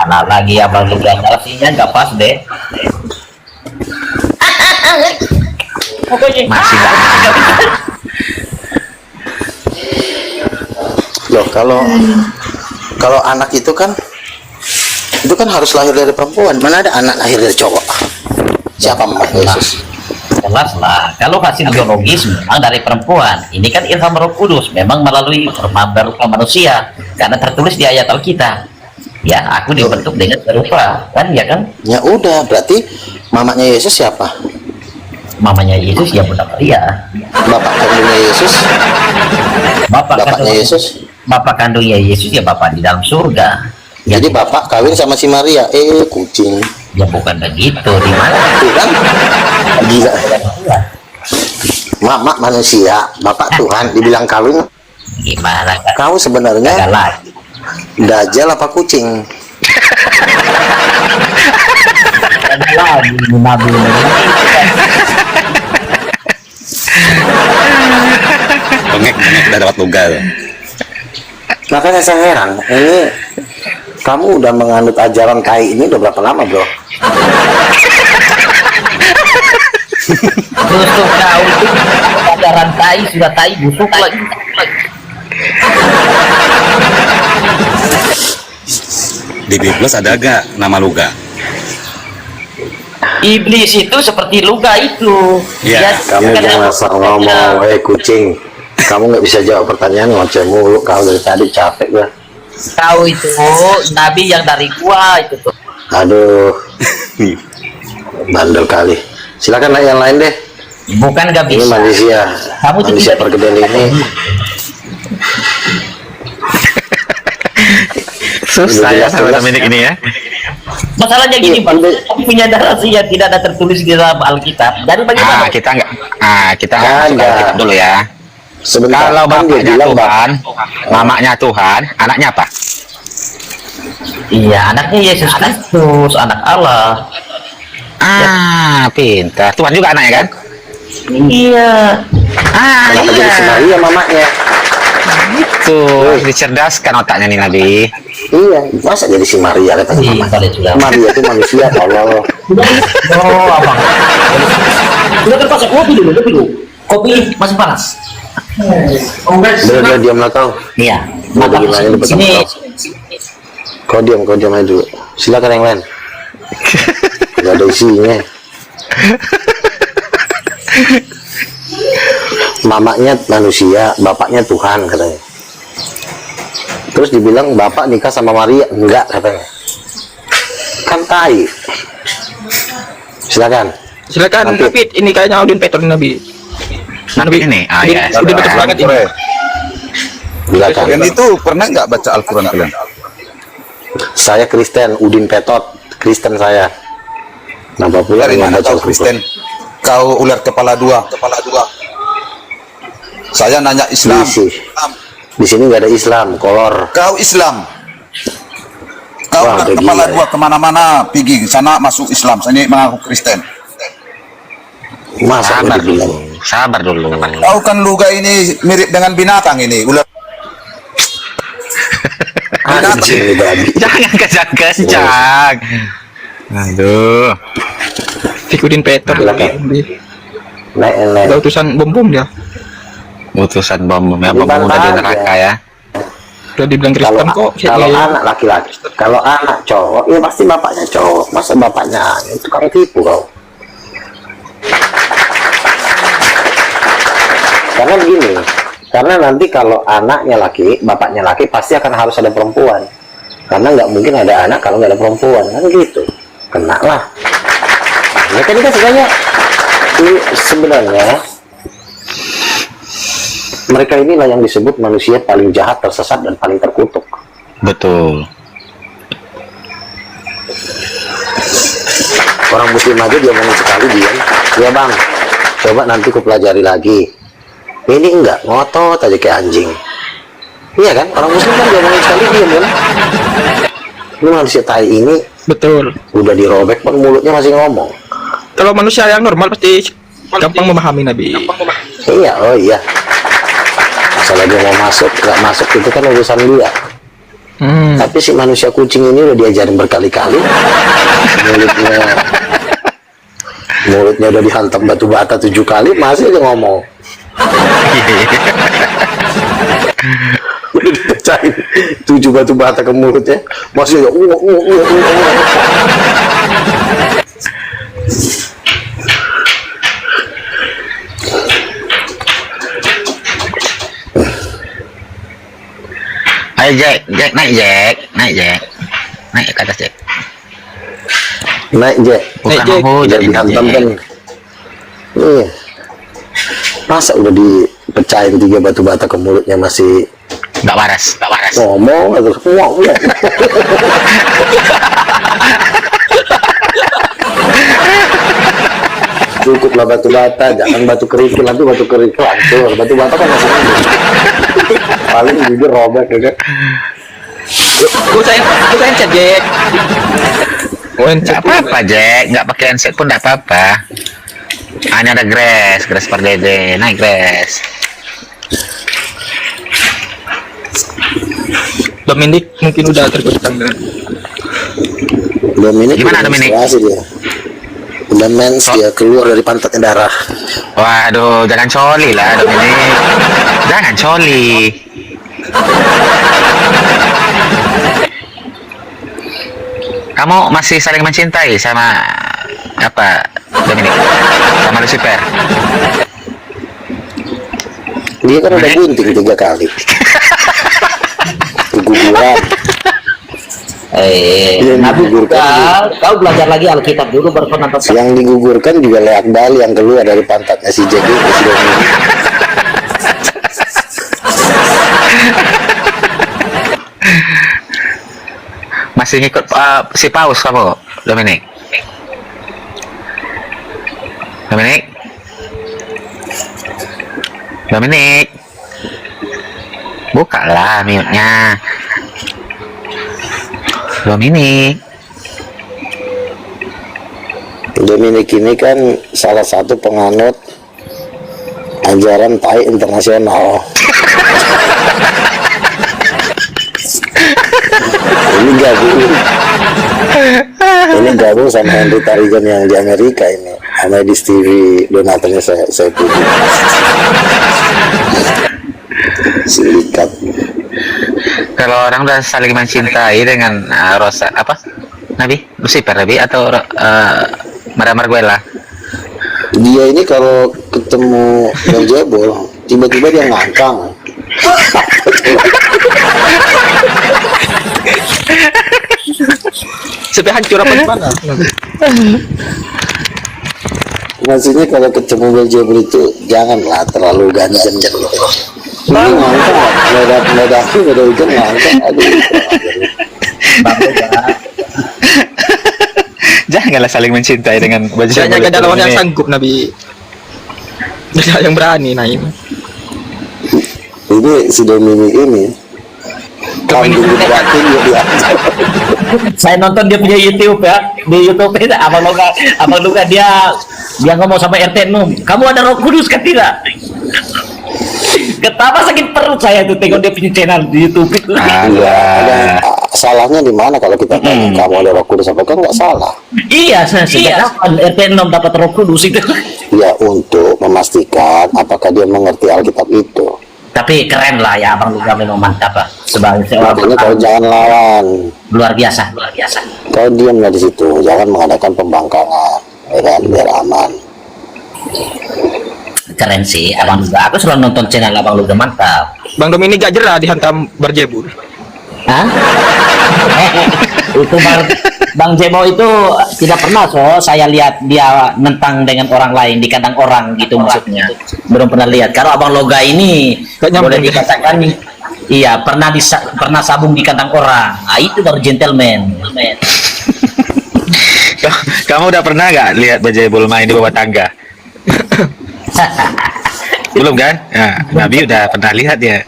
Anak lagi Abang Luga narasinya nggak pas deh. Masih nggak nyambung. Loh, kalau anak itu kan harus lahir dari perempuan. Mana ada anak lahir dari cowok? Siapa mama Yesus? Jelas lah, kalau hasil biologis memang dari perempuan. Ini kan ilham Roh Kudus, memang melalui berupa manusia, karena tertulis di ayat Alkitab. Ya, aku dibentuk dengan serupa, kan ya kan? Ya udah, berarti mamanya Yesus siapa? Mamanya Yesus ya Bunda Maria. Bapak kandungnya Yesus? Bapaknya Yesus? Bapak kandungnya Yesus ya Bapak di dalam surga. Ya, Jadi bapak kawin sama si Maria. Kucing. ya bukan begitu, di mana? Tuh kan? Gila. Mama manusia, bapak Tuhan, dibilang kawin. Gimana kan? Kau sebenarnya Gak lagi. dajjal apa kucing? Gak lagi Nabi. Bengek udah dapat tugas. Makanya saya heran, ini kamu udah menganut ajaran KAI ini udah berapa lama, bro? Terus tuh kau itu ajaran tai sudah tai busuk lagi. Di Biblos ada gak nama Luga? Iblis itu seperti Luga itu. Iya, Kamu jangan asal ngomong, kucing. Kamu nggak bisa jawab pertanyaan, ngoceh mulu. Kau dari tadi capek gua. Kau itu nabi yang dari gua itu tuh. Aduh, bandel kali. Silakan naik yang lain deh. Bukan gak Ini bisa. manusia, Kamu tuh manusia tidak- perkedel ini. Susah ya sama Dominic ini ya. Masalahnya gini, Pak. Kamu punya rahasia tidak ada tertulis di dalam Alkitab. Jadi bagaimana? Kita nggak masuk Ada. Alkitab dulu ya. Sebentar, Kalau kan dia bapaknya bilang, Tuhan, mamanya Tuhan, anaknya apa? Iya, anaknya Yesus Kristus, anak Allah. Pintar. Tuhan juga anaknya kan? Iya. Kenapa jadi si Iya. Maria mamanya? Tuh, dicerdaskan otaknya nih Nabi. Iya, masa jadi si Maria katanya Iya, mamanya? kali sudah. Maria itu manusia, tolol. Oh, abang. Sudah terpaksa kopi dulu. Kopi masih panas. Udah diamlah kau. Iya. Mau Mata bagaimana ini bersama sini. kau? Kau diam aja dulu. Silakan yang lain. Gak ada isinya. Mamanya manusia, bapaknya Tuhan katanya. Terus dibilang bapak nikah sama Maria, enggak katanya. Kan tai. Silakan. Silakan Nanti. David, ini kayaknya Audin Petrol Nabi. Nabi ini. Ya. Udah bagus banget ini. Silakan. Kalian itu pernah nggak baca Al-Quran kalian? Saya Kristen, Udin Petot, Kristen saya. Kenapa pula Dari yang mana baca kau Kristen? Kau ular kepala dua. Saya nanya Islam. Di sini nggak ada Islam, kolor. Kau Islam. Kau Wah, ular udah kepala gila dua kemana-mana pergi sana masuk Islam. Saya mengaku Kristen. Masa Sabar udah dibilang? dulu. Sabar dulu. Kau kan luga ini mirip dengan binatang ini. Ular. Anjing ini babi. Jangan kencang-kencang. Aduh. Fikudin Petrol. Silakan. Naik yang lain. Ada utusan bom dia. Utusan bom ya, bom Dibantah udah di aja. neraka ya. Udah dibilang Kalau Kristen kok. kalau Iya. anak laki-laki, kalau anak cowok, ya pasti bapaknya cowok. Masa bapaknya itu kan tipu kau. Karena begini, karena nanti kalau anaknya laki, bapaknya laki, pasti akan harus ada perempuan. Karena nggak mungkin ada anak kalau nggak ada perempuan, kan gitu. Kena lah. Ya tadi kan sebenarnya mereka inilah yang disebut manusia paling jahat, tersesat, dan paling terkutuk. Betul. Orang muslim aja dia ngomong sekali diam. Ya bang, coba nanti ku pelajari lagi. Ini enggak, ngotot aja kayak anjing. Iya kan, orang muslim kan dia ngomong sekali diam kan. Ini manusia tai ini Betul. udah dirobek pun mulutnya masih ngomong. Kalau manusia yang normal pasti gampang memahami Nabi. Iya, oh iya. Masalah dia mau masuk, nggak masuk itu kan urusan dia. Tapi si manusia kucing ini udah diajarin berkali-kali. Mulutnya udah dihantam batu bata 7 kali, masih aja ngomong. Udah dipecahin 7 batu bata ke mulutnya, masih aja Ayo Jack, naik ke atas Jack. naik Jack. Bukan Jack. mau Udah jadi dihantam kan. Iya. Masa udah dipecahin 3 batu bata ke mulutnya masih nggak waras. ngomong atau ngomong. Cukuplah batu bata, jangan batu kerikil, nanti batu kerikil hancur. Batu bata kan masih hidup. Paling bibir robek ya kan. Gue chat Jack. Nggak apa-apa Jack, nggak pakai handset pun nggak apa-apa. Hanya ada Grace Pardede, naik Grace. Dominic mungkin udah tergoncang dengan Dominic Gimana, udah Dominic? menstruasi dia. Udah mens dia, keluar dari pantatnya darah. Waduh, jangan coli lah Dominic. Jangan coli. Kamu masih saling mencintai sama apa Dominic? Sama Lucifer? Dia kan udah Dominic? gunting 3 kali. guguran. Nabi kau belajar lagi Alkitab dulu baru kau nonton. Yang digugurkan juga leak bali yang keluar dari pantatnya si Jack itu si Dominic. Masih ngikut si Paus kamu, Dominic? Dominic? Dominic? Bukalah mute-nya. Dominic ini kan salah satu penganut ajaran Tai internasional. Ini gabung sama Henry Tarigan yang di Amerika ini, sama di TV donaturnya saya pilih. Silikat. Kalau orang udah saling mencintai dengan Rosa apa? Nabi? Lucifer Nabi atau Marguela? Dia ini kalau ketemu Beelzebul, tiba-tiba dia ngangkang. Sampai hancur apa gimana? Maksudnya kalau ketemu Beelzebul itu janganlah terlalu ganjen gitu. Ini ngangkang, meledak-meledakin udah hujan ngangkang. Aduh. Janganlah saling mencintai dengan baju. Saya jaga dalam yang sanggup Nabi. Tidak yang berani nah ini. Ini si Dominic ini. Kambing dibuatin dia. Saya nonton dia punya YouTube ya, di YouTube itu abang Luka dia ngomong sama RT Num, kamu ada Roh Kudus kan tidak? Ketapa sakit perut saya tuh tengok dia punya channel di YouTube itu. Salahnya di mana kalau kita tanya kamu ada Roh Kudus apa kan nggak salah? Iya, sejak kapan RT Num dapat Roh Kudus itu? Ya untuk memastikan apakah dia mengerti Alkitab itu. Tapi keren lah ya abang Luka, memang mantap lah sebagai seorang. Makanya kau jangan lawan. Luar biasa. Kau diamlah di situ, jangan mengadakan pembangkangan, ya kan, biar aman. Keren sih abang Luka. Aku selalu nonton channel abang Luka, mantap. Bang Dominic gak jerah dihantam Beelzebul. Hah? Itu Bang Jebo itu tidak pernah saya lihat dia nentang dengan orang lain di kandang orang gitu maksudnya. Belum pernah lihat. Kalau abang Loga ini boleh dikatakan iya pernah sabung di kandang orang. Nah, itu baru gentleman. Kamu udah pernah nggak lihat Beelzebul main di bawah tangga? Belum kan? Nah, Nabi udah pernah lihat ya.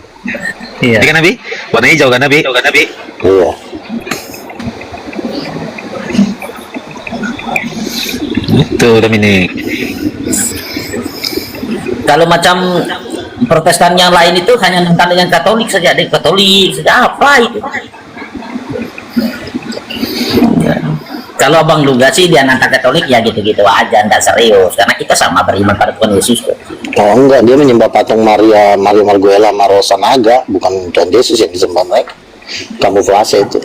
Iya kan Nabi? Warna hijau kan Nabi? Iya. Itu Dominic. Kalau macam Protestan yang lain itu hanya nentang dengan Katolik saja, apa itu? Ya. Kalau Abang Luga sih dia nantang Katolik ya gitu-gitu aja, enggak serius karena kita sama beriman pada Tuhan Yesus kok. Oh enggak, dia menyembah patung Maria Marguela Marosa Naga, bukan Tuhan Yesus yang disembah mereka. Kamuflase itu.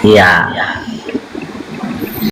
Iya.